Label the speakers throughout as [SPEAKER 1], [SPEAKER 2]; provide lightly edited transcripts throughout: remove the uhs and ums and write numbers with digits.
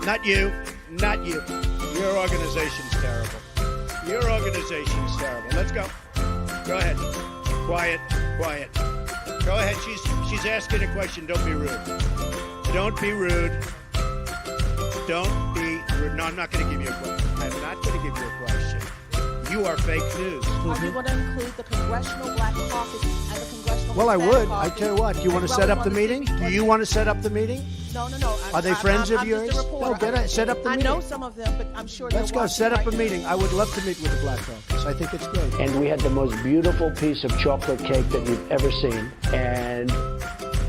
[SPEAKER 1] Not you. Not you. Your organization's terrible. Your organization's terrible. Let's go. Go ahead. Quiet. Quiet. Go ahead. She's asking a question. Don't be rude. Don't be rude. Don't be rude. No, I'm not going to give you a question. I'm not going to give you a question. You are fake news.
[SPEAKER 2] Are you going to include the Congressional Black Caucus and the Congressional
[SPEAKER 1] Well, I
[SPEAKER 2] Hispanic
[SPEAKER 1] would.
[SPEAKER 2] Caucus?
[SPEAKER 1] I tell you what. Do you want to set up the meeting? Do you want to set up the meeting?
[SPEAKER 2] No.
[SPEAKER 1] Are they friends of
[SPEAKER 2] I'm
[SPEAKER 1] yours?
[SPEAKER 2] just a reporter.
[SPEAKER 1] No, set up the meeting.
[SPEAKER 2] I know some of them, but I'm sure
[SPEAKER 1] Let's
[SPEAKER 2] they're
[SPEAKER 1] go. Set up
[SPEAKER 2] watching
[SPEAKER 1] a
[SPEAKER 2] right
[SPEAKER 1] meeting. I would love to meet with the Black Caucus. I think it's great.
[SPEAKER 3] And we had the most beautiful piece of chocolate cake that you've ever seen. And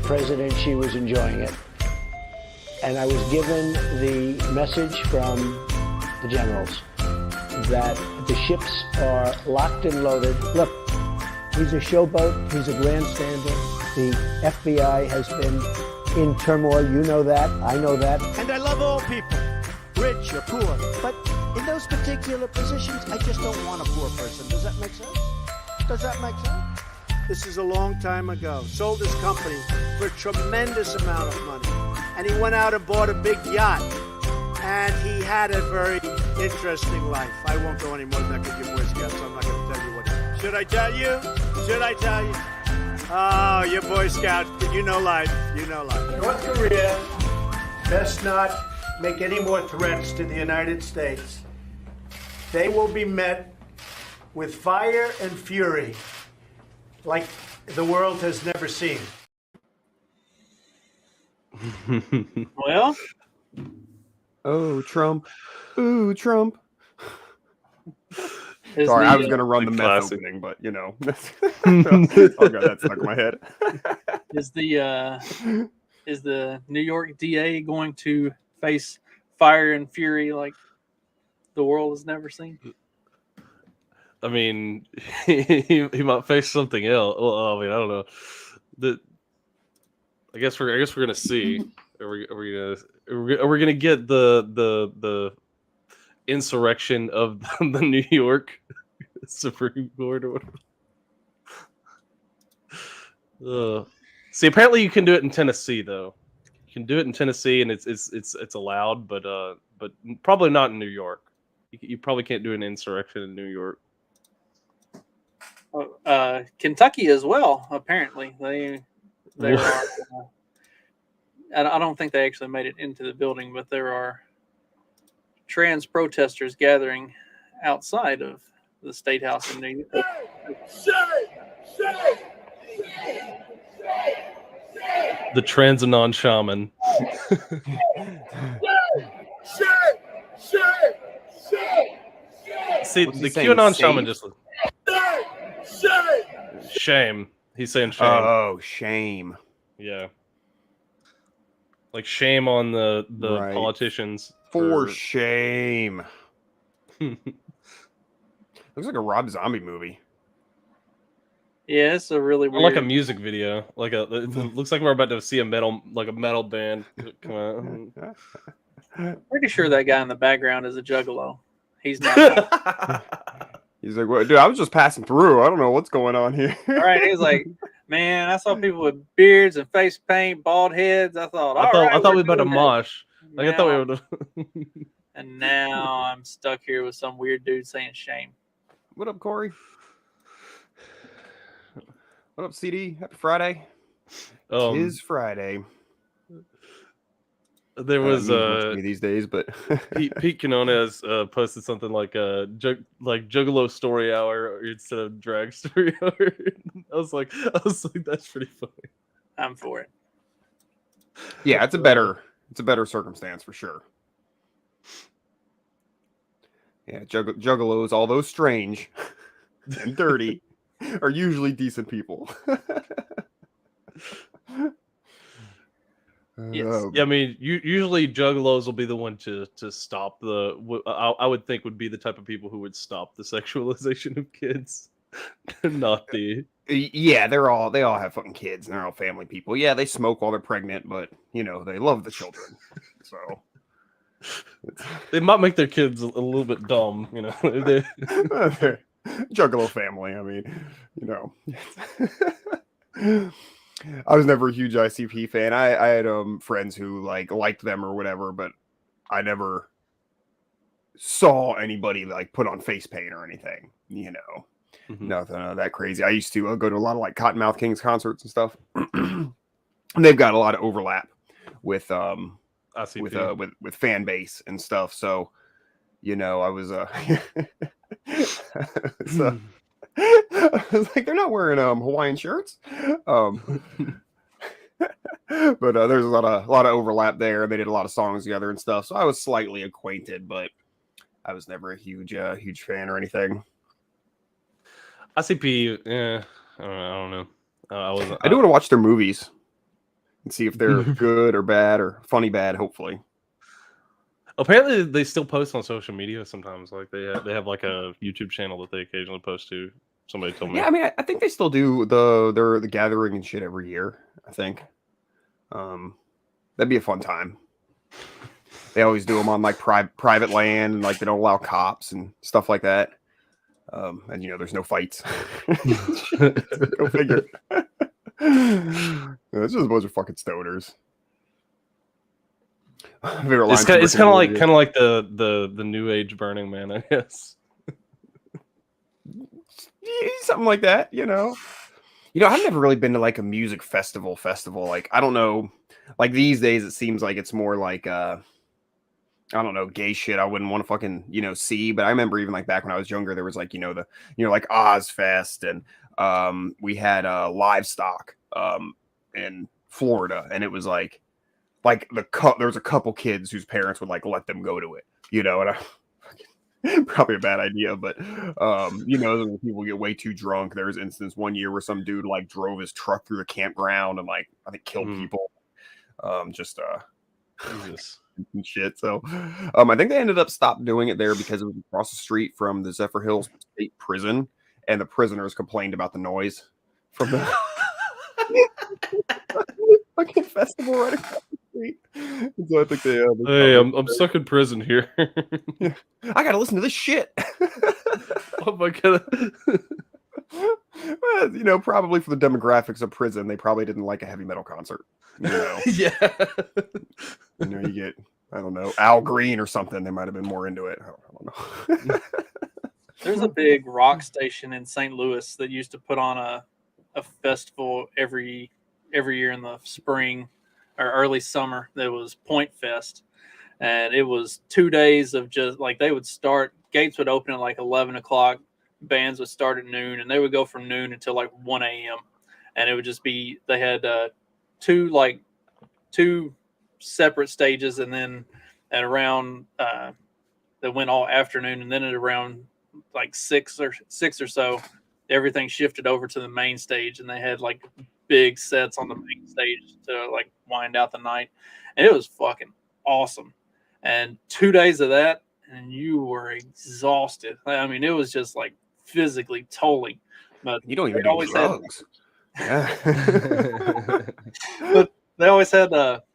[SPEAKER 3] President Xi was enjoying it. And I was given the message from the generals that the ships are locked and loaded. Look, he's a showboat. He's a grandstander. The FBI has been in turmoil. You know that. I know that.
[SPEAKER 1] And I love all people, rich or poor. But in those particular positions, I just don't want a poor person. Does that make sense? Does that make sense? This is a long time ago. Sold his company for a tremendous amount of money. And he went out and bought a big yacht. And he had a very interesting life. I won't go any more than that because you're Boy Scouts, so I'm not going to tell you what it is. Should I tell you? Should I tell you? Oh, you're Boy Scouts, but you know life. You know life. North Korea best not make any more threats to the United States. They will be met with fire and fury like the world has never seen.
[SPEAKER 4] Well,
[SPEAKER 5] oh, Trump. Ooh, Trump.
[SPEAKER 4] is
[SPEAKER 5] Sorry,
[SPEAKER 4] the,
[SPEAKER 5] I was going to run the meth
[SPEAKER 6] classic.
[SPEAKER 5] opening, but, you know. Oh, God, that stuck in my head.
[SPEAKER 4] is the New York DA going to face fire and fury like the world has never seen?
[SPEAKER 6] I mean, he might face something else. Well, I mean, I don't know. I guess we're gonna see. Are we gonna get the insurrection of the New York Supreme Court or whatever? See, apparently you can do it in Tennessee though. You can do it in Tennessee, and it's allowed, but probably not in New York. You probably can't do an insurrection in New York.
[SPEAKER 4] Kentucky as well. Apparently, they are. I don't think they actually made it into the building, but there are trans protesters gathering outside of the State House in New York.
[SPEAKER 6] The Transanon shaman. See,
[SPEAKER 5] What's he
[SPEAKER 6] the
[SPEAKER 5] saying,
[SPEAKER 6] QAnon
[SPEAKER 5] safe?
[SPEAKER 6] shaman just shame. He's saying shame.
[SPEAKER 5] Oh, shame.
[SPEAKER 6] Yeah. Like shame on the
[SPEAKER 5] Right.
[SPEAKER 6] politicians.
[SPEAKER 5] For shame. Looks like a Rob Zombie movie.
[SPEAKER 4] Yeah, it's a really
[SPEAKER 6] Or
[SPEAKER 4] weird.
[SPEAKER 6] like a music video. It looks like we're about to see a metal band come out.
[SPEAKER 4] Pretty sure that guy in the background is a juggalo. He's not.
[SPEAKER 5] He's like, well, dude, I was just passing through. I don't know what's going on here.
[SPEAKER 4] All right, he's like, man, I saw people with beards and face paint, bald heads. I thought,
[SPEAKER 6] I thought we were about to mosh. Like, I thought we would.
[SPEAKER 4] And now I'm stuck here with some weird dude saying shame.
[SPEAKER 5] What up, Corey? What up, CD? Happy Friday. Tis Friday.
[SPEAKER 6] There was
[SPEAKER 5] these days, but
[SPEAKER 6] Pete Quinones posted something like Juggalo Story Hour instead of Drag Story Hour. I was like, that's pretty funny.
[SPEAKER 4] I'm for it.
[SPEAKER 5] yeah, it's a better circumstance for sure. Yeah, juggalos, although strange and dirty, are usually decent people.
[SPEAKER 4] Yes.
[SPEAKER 6] Yeah, I mean, usually juggalos will be the one to stop I would think would be the type of people who would stop the sexualization of kids, not the.
[SPEAKER 5] Yeah, they all have fucking kids and they're all family people. Yeah, they smoke while they're pregnant, but you know they love the children. So
[SPEAKER 6] they might make their kids a little bit dumb, you know.
[SPEAKER 5] They're juggalo family. I mean, you know. I was never a huge ICP fan. I had friends who liked them or whatever, but I never saw anybody like put on face paint or anything, you know. Nothing that crazy. I used to go to a lot of like Cottonmouth Kings concerts and stuff. And they've got a lot of overlap with with fan base and stuff. So, you know, I was so, I was like, they're not wearing Hawaiian shirts. But there's a lot of overlap there. They did a lot of songs together and stuff. So I was slightly acquainted, but I was never a huge fan or anything.
[SPEAKER 6] ICP, yeah, I don't know.
[SPEAKER 5] I do want to watch their movies and see if they're good or bad or funny bad. Hopefully,
[SPEAKER 6] apparently they still post on social media sometimes. Like they have like a YouTube channel that they occasionally post to. Somebody told me.
[SPEAKER 5] Yeah, I mean, I think they still do the gathering and shit every year. I think, that'd be a fun time. They always do them on like private land, and like they don't allow cops and stuff like that. And you know, there's no fights. Go figure. It's just a bunch of fucking stoners.
[SPEAKER 6] It's kind of like the new age Burning Man, I guess.
[SPEAKER 5] Yeah, something like that, you know. I've never really been to like a music festival. Like, I don't know. Like these days, it seems like it's more like I don't know, gay shit I wouldn't want to fucking, see. But I remember even like back when I was younger, there was like, like Ozfest, and we had livestock in Florida, and it was like there was a couple kids whose parents would like let them go to it, and probably a bad idea, but people get way too drunk. There was an instance one year where some dude like drove his truck through the campground and like I think killed people. Jesus. And shit. So I think they ended up stopped doing it there because it was across the street from the Zephyr Hills State Prison, and the prisoners complained about the noise from the fucking festival right across the street. And so I think they
[SPEAKER 6] hey, I'm stuck in prison here.
[SPEAKER 5] Yeah. I gotta listen to this shit.
[SPEAKER 6] Oh my god.
[SPEAKER 5] Well, probably for the demographics of prison, they probably didn't like a heavy metal concert.
[SPEAKER 6] Yeah.
[SPEAKER 5] You get, I don't know, Al Green or something. They might have been more into it. I don't know.
[SPEAKER 4] There's a big rock station in St. Louis that used to put on a festival every year in the spring or early summer. That was Point Fest, and it was 2 days of just like they would start. Gates would open at like 11 o'clock. Bands would start at noon, and they would go from noon until like 1 a.m. And it would just be they had two separate stages, and then at around that went all afternoon, and then at around like six or so, everything shifted over to the main stage, and they had like big sets on the main stage to like wind out the night, and it was fucking awesome. And 2 days of that, and you were exhausted. I mean, it was just like physically tolling. But
[SPEAKER 5] you don't even do drugs. Yeah.
[SPEAKER 4] But they always had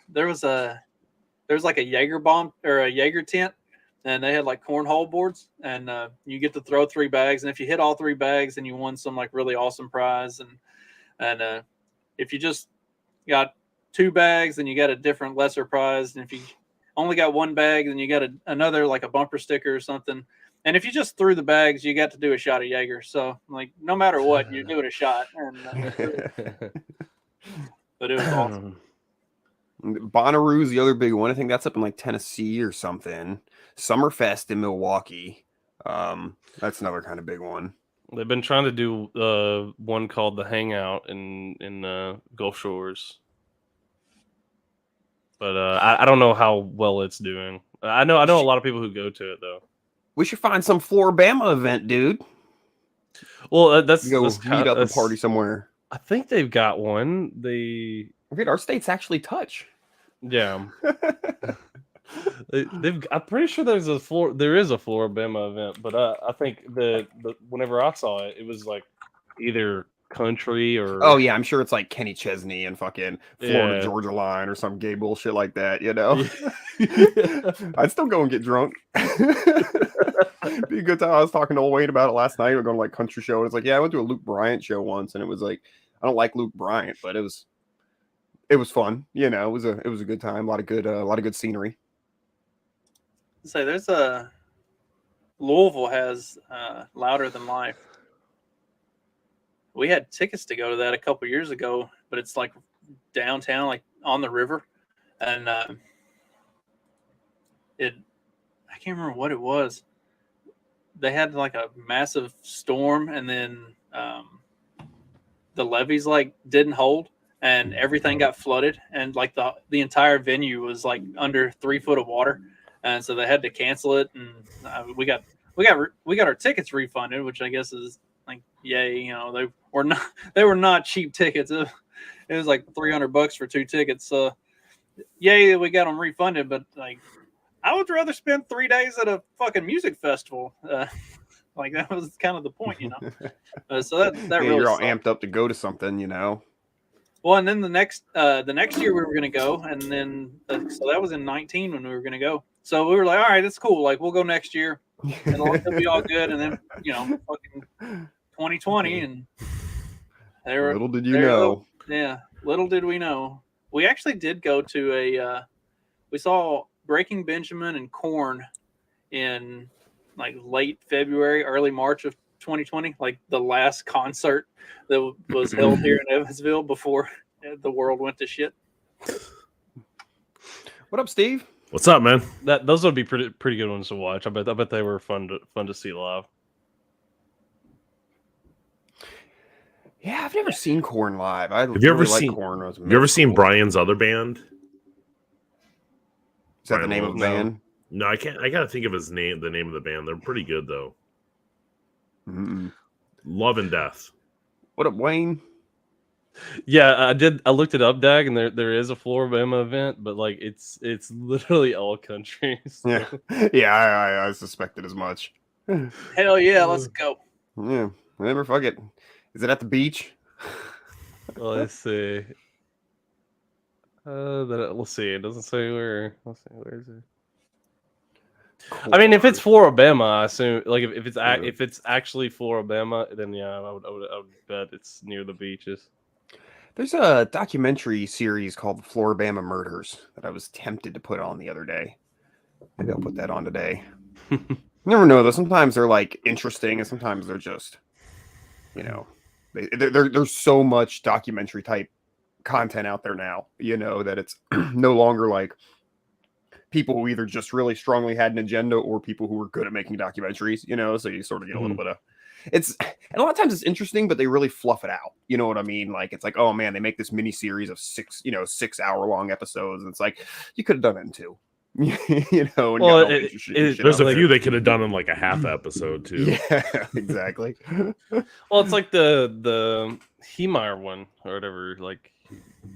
[SPEAKER 4] there was like a Jaeger bomb or a Jaeger tent, and they had like cornhole boards, and you get to throw 3 bags, and if you hit all 3 bags, then you won some like really awesome prize, and if you just got 2 bags, then you got a different lesser prize, and if you only got 1 bag, then you got another like a bumper sticker or something. And if you just threw the bags, you got to do a shot of Jaeger. So like no matter what, you're doing a shot. And, but it was awesome.
[SPEAKER 5] Bonnaroo's the other big one. I think that's up in like Tennessee or something. Summerfest in Milwaukee. That's another kind of big one.
[SPEAKER 6] They've been trying to do one called the Hangout in Gulf Shores, but I don't know how well it's doing. I know a lot of people who go to it though.
[SPEAKER 5] We should find some Floribama event, dude.
[SPEAKER 6] Well, that's
[SPEAKER 5] meet up and party somewhere.
[SPEAKER 6] I think they've got one.
[SPEAKER 5] Our states actually touch.
[SPEAKER 6] Yeah. I'm pretty sure there is a Floribama event, but I think the whenever I saw it, it was like either country or
[SPEAKER 5] I'm sure it's like Kenny Chesney and fucking Florida Georgia Line or some gay bullshit like that, I'd still go and get drunk. Be a good time. I was talking to old Wayne about it last night. We're going to like country show, and it's like, I went to a Luke Bryant show once, and it was like, I don't like Luke Bryant, but it was fun. It was a good time. A lot of good scenery.
[SPEAKER 4] Say there's a Louisville has Louder Than Life. We had tickets to go to that a couple years ago, but it's like downtown, like on the river, and I can't remember what it was. They had like a massive storm, and then the levees like didn't hold, and everything got flooded, and like the entire venue was like under 3 foot of water, and so they had to cancel it, and we got our tickets refunded, which I guess is like yay. You know, they were not cheap tickets. It was like $300 for 2 tickets. So yay, we got them refunded, but like I would rather spend 3 days at a fucking music festival. Like that was kind of the point, you know. So that
[SPEAKER 5] Yeah,
[SPEAKER 4] really
[SPEAKER 5] you're all
[SPEAKER 4] sucked.
[SPEAKER 5] amped up to go to something, you know.
[SPEAKER 4] Well, and then the next year we were going to go, and then so that was in 19 when we were going to go. So we were like, all right, that's cool. Like we'll go next year. It'll be all good. And then fucking 2020, and
[SPEAKER 5] Little did you know.
[SPEAKER 4] Yeah, little did we know. We actually did go to we saw Breaking Benjamin and Korn in like late February, early March of 2020, like the last concert that was held here in Evansville before the world went to shit.
[SPEAKER 5] What up, Steve?
[SPEAKER 6] What's up, man? Those would be pretty good ones to watch. I bet they were fun to see live.
[SPEAKER 5] Yeah, I've never seen Korn live.
[SPEAKER 7] Have you ever seen
[SPEAKER 5] Korn?
[SPEAKER 7] Have you ever seen Brian's other band?
[SPEAKER 5] Is that the name of the band?
[SPEAKER 7] No, I can't. I gotta think of the name of the band. They're pretty good though.
[SPEAKER 5] Mm-mm.
[SPEAKER 7] Love and Death.
[SPEAKER 5] What up, Wayne?
[SPEAKER 6] Yeah, I did. I looked it up, Dag, and there is a Floribama event, but like it's literally all country. So.
[SPEAKER 5] Yeah, yeah, I suspected as much.
[SPEAKER 4] Hell yeah, let's go.
[SPEAKER 5] Yeah, whatever. Fuck it. Is it at the beach?
[SPEAKER 6] Well, let's see. Let's see. It doesn't say where. Let's see. Where is it? I mean, if it's Floribama, I assume like if it's actually Floribama, then yeah, I would bet it's near the beaches.
[SPEAKER 5] There's a documentary series called The Floribama Murders that I was tempted to put on the other day. Maybe I'll put that on today. You never know though. Sometimes they're like interesting, and sometimes they're just, you know, there's so much documentary type content out there now, you know, that it's no longer like people who either just really strongly had an agenda or people who were good at making documentaries, you know, so you sort of get a little bit of and a lot of times it's interesting, but they really fluff it out. You know what I mean? Like it's like, oh man, they make this mini series of 6 hour long episodes, and it's like you could have done it in 2. You know, and
[SPEAKER 6] Well,
[SPEAKER 7] There's a few they could have done in like a half episode too.
[SPEAKER 5] Yeah, exactly.
[SPEAKER 6] Well, it's like the Hemeyer one or whatever. Like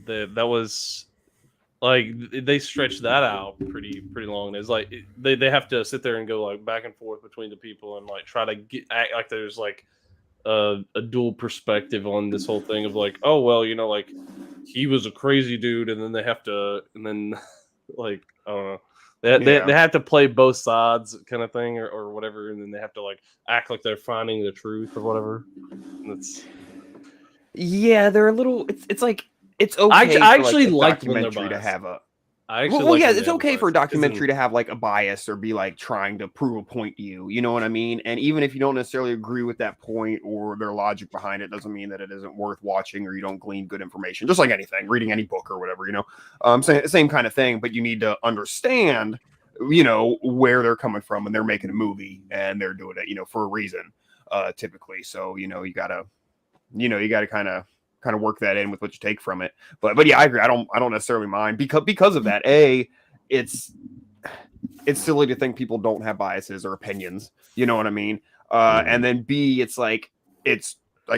[SPEAKER 6] that was like they stretched that out pretty long. It's like they have to sit there and go like back and forth between the people and like try to act like there's like a dual perspective on this whole thing of like, oh well, you know, like he was a crazy dude, and then they have to, and then like I don't know. They have to play both sides kind of thing or whatever, and then they have to like act like they're finding the truth or whatever.
[SPEAKER 5] Yeah, they're a little. It's like it's okay.
[SPEAKER 6] I actually
[SPEAKER 5] like
[SPEAKER 6] when they're
[SPEAKER 5] documentary to
[SPEAKER 6] biased.
[SPEAKER 5] have a.
[SPEAKER 6] Well,
[SPEAKER 5] Yeah, it's okay for a documentary to have like a bias or be like trying to prove a point to you. You know what I mean? And even if you don't necessarily agree with that point or their logic behind it, doesn't mean that it isn't worth watching or you don't glean good information. Just like anything, reading any book or whatever, you know, same kind of thing. But you need to understand, you know, where they're coming from, and they're making a movie and they're doing it, you know, for a reason, typically. So you know, you gotta kind of work that in with what you take from it. But yeah, I agree. I don't necessarily mind because of that. It's silly to think people don't have biases or opinions. You know what I mean? And then B, it's like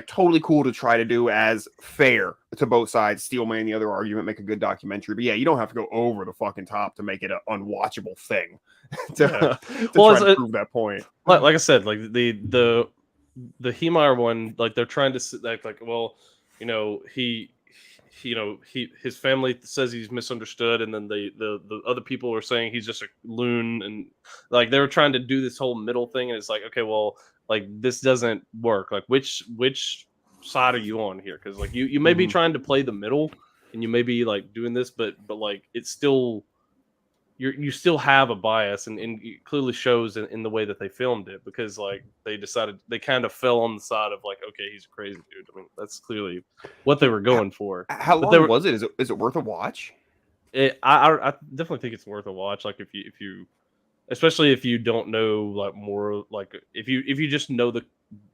[SPEAKER 5] totally cool to try to do as fair to both sides, steelman the other argument, make a good documentary. But yeah, you don't have to go over the fucking top to make it an unwatchable thing to try to prove that point.
[SPEAKER 6] Like I said, like the Hemeyer one, like they're trying to like well, you know, his family says he's misunderstood, and then the other people are saying he's just a loon, and like they were trying to do this whole middle thing, and it's like, okay, well, like this doesn't work. Like which side are you on here? Because like you may be trying to play the middle, and you may be like doing this, but like it's still you still have a bias, and it clearly shows in the way that they filmed it, because like they kind of fell on the side of like, okay, he's a crazy dude. I mean, that's clearly what they were going for.
[SPEAKER 5] How
[SPEAKER 6] But they
[SPEAKER 5] long
[SPEAKER 6] were,
[SPEAKER 5] was it? Is it worth a watch?
[SPEAKER 6] I definitely think it's worth a watch. Like if you especially if you don't know like more, like if you just know the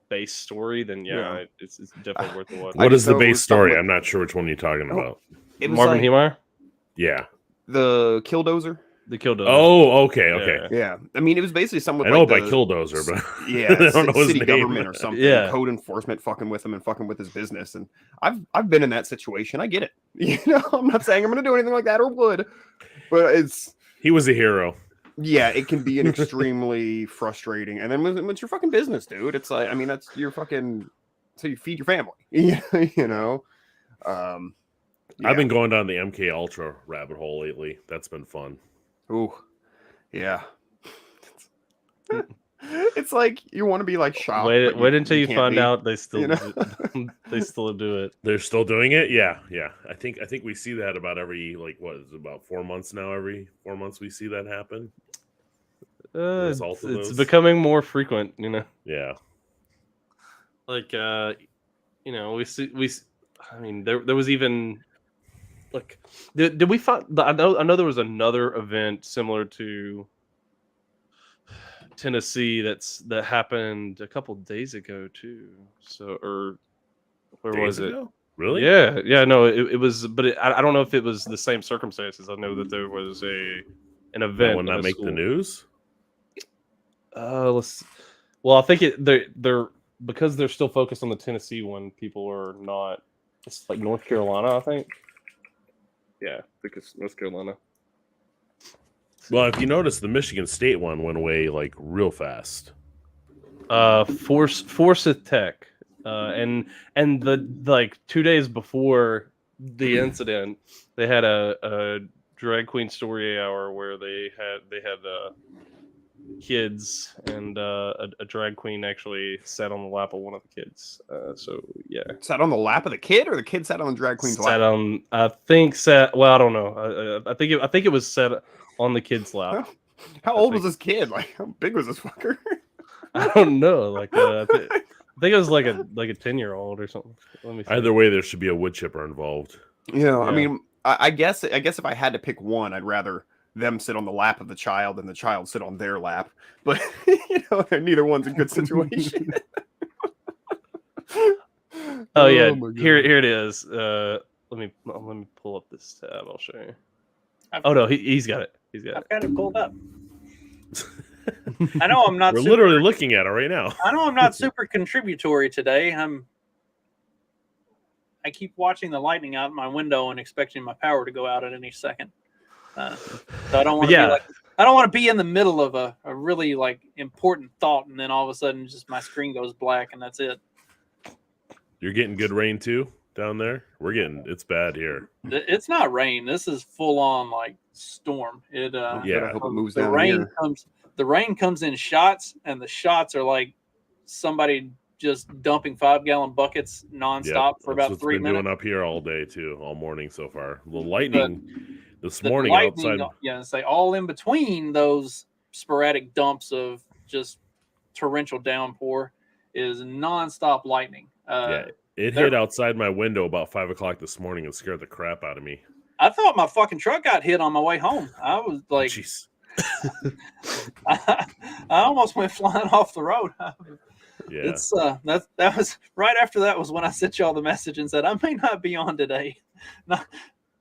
[SPEAKER 6] base story, then
[SPEAKER 5] Yeah.
[SPEAKER 6] it's definitely worth a watch.
[SPEAKER 7] What is the
[SPEAKER 5] So
[SPEAKER 7] base
[SPEAKER 5] we're talking
[SPEAKER 7] story?
[SPEAKER 5] about-
[SPEAKER 7] I'm not sure which one you're talking about.
[SPEAKER 5] It was
[SPEAKER 6] Marvin
[SPEAKER 5] like
[SPEAKER 6] Heemeyer,
[SPEAKER 7] Yeah.
[SPEAKER 5] the Killdozer.
[SPEAKER 6] the Killdozer.
[SPEAKER 7] Oh, okay.
[SPEAKER 6] Yeah.
[SPEAKER 5] Yeah, I mean, it was basically someone
[SPEAKER 7] I
[SPEAKER 5] with
[SPEAKER 7] know
[SPEAKER 5] like
[SPEAKER 7] it by Killdozer, but
[SPEAKER 5] yeah,
[SPEAKER 7] I don't know his
[SPEAKER 5] city
[SPEAKER 7] name.
[SPEAKER 5] government or something,
[SPEAKER 6] Yeah.
[SPEAKER 5] code enforcement fucking with him and fucking with his business. And I've been in that situation. I get it. You know, I'm not saying I'm going to do anything like that or would, but
[SPEAKER 7] He was a hero.
[SPEAKER 5] yeah, it can be an extremely frustrating. And then when it's your fucking business, dude, it's like, I mean, that's your fucking, so you feed your family. You know, yeah.
[SPEAKER 7] I've been going down the MK Ultra rabbit hole lately. That's been fun.
[SPEAKER 5] Ooh, yeah. It's like you want to be like shocked. but
[SPEAKER 6] Wait until you
[SPEAKER 5] can't
[SPEAKER 6] find
[SPEAKER 5] be,
[SPEAKER 6] out they still
[SPEAKER 5] you know?
[SPEAKER 6] they still do it.
[SPEAKER 7] They're still doing it. Yeah. I think we see that about every what is it, about 4 months now. Every 4 months we see that happen. result of
[SPEAKER 6] It's
[SPEAKER 7] those?
[SPEAKER 6] becoming more frequent, you know.
[SPEAKER 7] Yeah.
[SPEAKER 6] Like you know, I mean, there was even like did we find I know there was another event similar to Tennessee that happened a couple days ago too. So or where was
[SPEAKER 7] Days
[SPEAKER 6] it?
[SPEAKER 7] ago? Really?
[SPEAKER 6] Yeah, no, it was, but I don't know if it was the same circumstances. I know that there was an event.
[SPEAKER 7] That one
[SPEAKER 6] at
[SPEAKER 7] not
[SPEAKER 6] a
[SPEAKER 7] make
[SPEAKER 6] school.
[SPEAKER 7] the news?
[SPEAKER 6] Well, I think they're because they're still focused on the Tennessee one. People are not. It's like North Carolina, I think. Yeah, I think it's North Carolina.
[SPEAKER 7] Well, if you notice, the Michigan State one went away like real fast.
[SPEAKER 6] Forsyth Tech, and the like 2 days before the incident, they had a drag queen story hour where they had kids, and a drag queen actually sat on the lap of one of the kids. So yeah,
[SPEAKER 5] Sat on the lap of the kid, or the kid sat on the drag queen's
[SPEAKER 6] sat
[SPEAKER 5] lap?
[SPEAKER 6] on. I think sat. Well, I don't know. I think it was sat on the kid's lap.
[SPEAKER 5] How old was this kid? Like, how big was this fucker?
[SPEAKER 6] I don't know. Like I think it was like a 10-year-old or something. Let me see.
[SPEAKER 7] Either way, there should be a wood chipper involved.
[SPEAKER 5] Yeah, I
[SPEAKER 6] Yeah.
[SPEAKER 5] mean, I guess if I had to pick one, I'd rather them sit on the lap of the child than the child sit on their lap. But you know, neither one's a good situation.
[SPEAKER 6] Oh yeah,
[SPEAKER 5] my God.
[SPEAKER 6] here it is. Let me pull up this tab. I'll show you. Oh no, he's got it. He's got
[SPEAKER 4] I've
[SPEAKER 6] it.
[SPEAKER 4] got it pulled up. I know I'm not.
[SPEAKER 7] We're
[SPEAKER 4] super,
[SPEAKER 7] literally looking at it right now.
[SPEAKER 4] I know I'm not super contributory today. I keep watching the lightning out my window and expecting my power to go out at any second. So I don't want to
[SPEAKER 6] Yeah.
[SPEAKER 4] be like, I don't want to be in the middle of a really like important thought, and then all of a sudden just my screen goes black and that's it.
[SPEAKER 7] You're getting good rain too down there. It's bad here.
[SPEAKER 4] It's not rain. This is full on like storm.
[SPEAKER 7] Yeah.
[SPEAKER 5] I hope it moves
[SPEAKER 4] the
[SPEAKER 5] down
[SPEAKER 4] rain
[SPEAKER 5] here.
[SPEAKER 4] comes. The rain comes in shots, and the shots are like somebody just dumping 5-gallon buckets nonstop for about 3
[SPEAKER 7] been
[SPEAKER 4] minutes.
[SPEAKER 7] doing up here all day too, all morning so far. The lightning this
[SPEAKER 4] The
[SPEAKER 7] morning
[SPEAKER 4] lightning,
[SPEAKER 7] outside.
[SPEAKER 4] yeah, it's like all in between those sporadic dumps of just torrential downpour is nonstop lightning.
[SPEAKER 7] Yeah, it
[SPEAKER 4] there-
[SPEAKER 7] hit outside my window about 5 o'clock this morning and scared the crap out of me.
[SPEAKER 4] I thought my fucking truck got hit on my way home. I was like,
[SPEAKER 7] Jeez.
[SPEAKER 4] I almost went flying off the road.
[SPEAKER 7] Yeah.
[SPEAKER 4] It's that was right after that was when I sent y'all the message and said I may not be on today.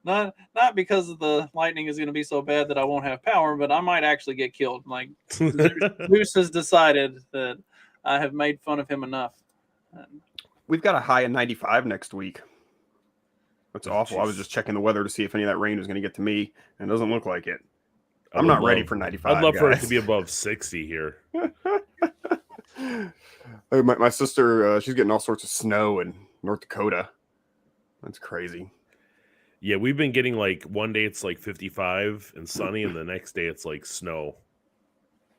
[SPEAKER 4] Not because of the lightning is going to be so bad that I won't have power, but I might actually get killed. Like Zeus has decided that I have made fun of him enough.
[SPEAKER 5] We've got a high of 95 next week. That's
[SPEAKER 7] Oh,
[SPEAKER 5] awful. I was
[SPEAKER 7] jeez.
[SPEAKER 5] just checking the weather to see if any of that rain was going to get to me, and it doesn't look like it.
[SPEAKER 7] I
[SPEAKER 5] I'm
[SPEAKER 7] would
[SPEAKER 5] not ready
[SPEAKER 7] love-
[SPEAKER 5] for 95.
[SPEAKER 7] I'd love for it
[SPEAKER 5] guys.
[SPEAKER 7] to be above 60 here.
[SPEAKER 5] My sister, she's getting all sorts of snow in North Dakota. That's crazy.
[SPEAKER 7] Yeah, we've been getting like one day it's like 55 and sunny, and the next day it's like snow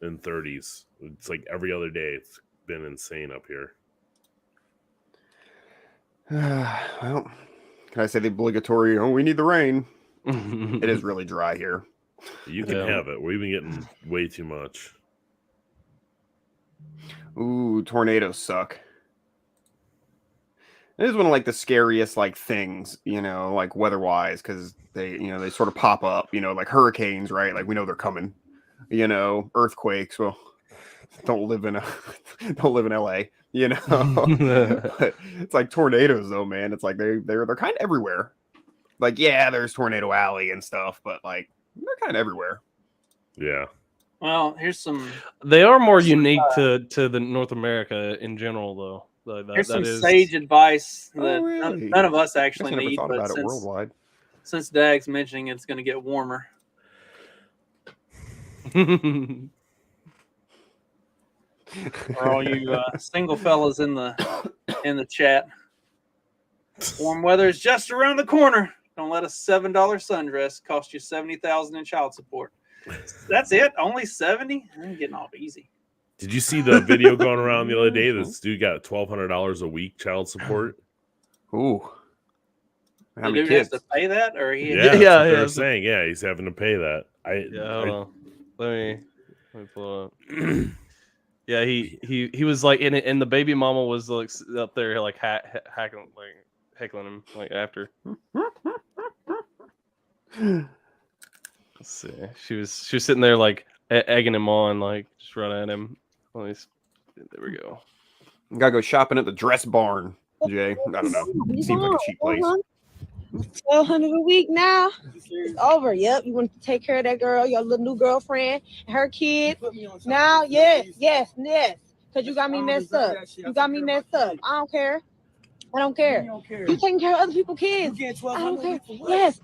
[SPEAKER 7] in 30s. It's like every other day. It's been insane up here.
[SPEAKER 5] Well, can I say the obligatory? Oh, we need the rain. It is really dry here.
[SPEAKER 7] You can
[SPEAKER 6] Yeah.
[SPEAKER 7] have it. We've been getting way too much.
[SPEAKER 5] Ooh, tornadoes suck. It is one of like the scariest like things, like weather-wise, because they sort of pop up, like hurricanes, right? Like we know they're coming. Earthquakes. Well, don't live in LA, But it's like tornadoes, though, man. It's like they're kind of everywhere. Like, yeah, there's Tornado Alley and stuff, but like they're kind of everywhere.
[SPEAKER 7] Yeah.
[SPEAKER 4] Well, here's some.
[SPEAKER 6] They are more unique to the North America in general, though.
[SPEAKER 4] Here's some
[SPEAKER 6] That is
[SPEAKER 4] sage advice that
[SPEAKER 5] Oh, really?
[SPEAKER 4] none of us
[SPEAKER 5] I
[SPEAKER 4] actually
[SPEAKER 5] never
[SPEAKER 4] need.
[SPEAKER 5] thought
[SPEAKER 4] But
[SPEAKER 5] about it worldwide.
[SPEAKER 4] since Dag's mentioning it's going to get warmer, for all you single fellas in the chat, warm weather is just around the corner. Don't let a $7 sundress cost you $70,000 in child support. That's it. Only 70. I'm getting off easy.
[SPEAKER 7] Did you see the video going around the other day? This dude got $1,200 a week child support.
[SPEAKER 5] Ooh. How
[SPEAKER 4] The
[SPEAKER 5] many
[SPEAKER 4] dude has
[SPEAKER 5] kids?
[SPEAKER 4] to pay that, or he?
[SPEAKER 7] Yeah,
[SPEAKER 6] Yeah,
[SPEAKER 7] that's what they
[SPEAKER 6] yeah,
[SPEAKER 7] were
[SPEAKER 6] it's a-
[SPEAKER 7] saying. Yeah, he's having to pay that.
[SPEAKER 6] Hold on. Let me pull it up. Yeah, he was like in it, and the baby mama was like up there like hacking, like heckling him like after. Let's see. She was sitting there like egging him on, like just running at him. Well, there we go.
[SPEAKER 5] Gotta go shopping at the dress barn, Jay. I don't know. Seems like a cheap place.
[SPEAKER 2] $1,200 a week now. It's over. Yep. You want to take care of that girl, your little new girlfriend, and her kids. Now, yes. Because you got me messed up. You got me messed up. I don't care. You taking care of other people's kids. I don't care. Yes.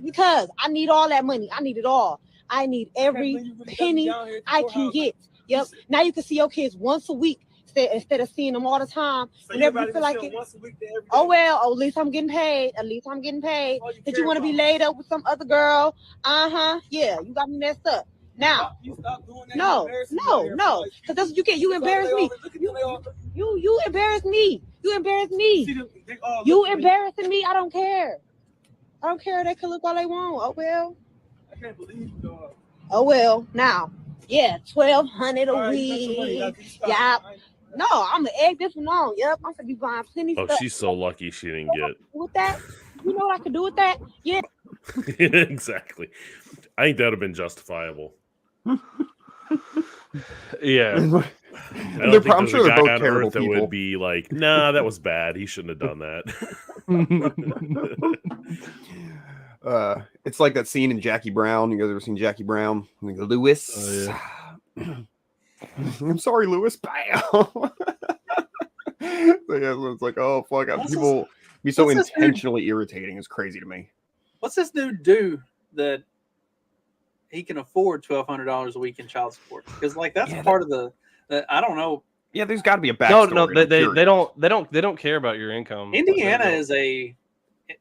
[SPEAKER 2] Because I need all that money. I need it all. I need every penny I can get. Yep. Now you can see your kids once a week instead of seeing them all the time. Whenever you feel like it. Oh well. At least I'm getting paid. Did you want to be laid up with some other girl? Yeah. You got me messed up. Now. No. Because that's what you get. You embarrass me. You embarrass me. You embarrassing me. I don't care. They can look all they want. Oh well.
[SPEAKER 8] I can't believe you, dog.
[SPEAKER 2] Oh well. Now. Yeah, $1,200 a week. Yeah. No, I'm gonna egg this one on. Yep, I'm gonna be buying plenty
[SPEAKER 7] Oh,
[SPEAKER 2] stuff.
[SPEAKER 7] she's so lucky she didn't get.
[SPEAKER 2] With that, you know what I could do with that? Yeah.
[SPEAKER 7] Exactly. I think that would have been justifiable.
[SPEAKER 6] Yeah.
[SPEAKER 7] I'm
[SPEAKER 5] I'm sure they're both terrible
[SPEAKER 7] that
[SPEAKER 5] people.
[SPEAKER 7] would be like, nah, that was bad. He shouldn't have done that.
[SPEAKER 5] It's like that scene in Jackie Brown. You guys ever seen Jackie Brown? Like, Lewis.
[SPEAKER 6] Oh,
[SPEAKER 5] I'm sorry, Lewis. Bam. So, it's like, oh fuck, people be so intentionally irritating. It's crazy to me.
[SPEAKER 4] What's this dude do that he can afford $1,200 a week in child support? Because like that's part of the I don't know.
[SPEAKER 5] Yeah, there's got to be a backstory.
[SPEAKER 6] No, they don't care about your income.
[SPEAKER 4] Indiana is a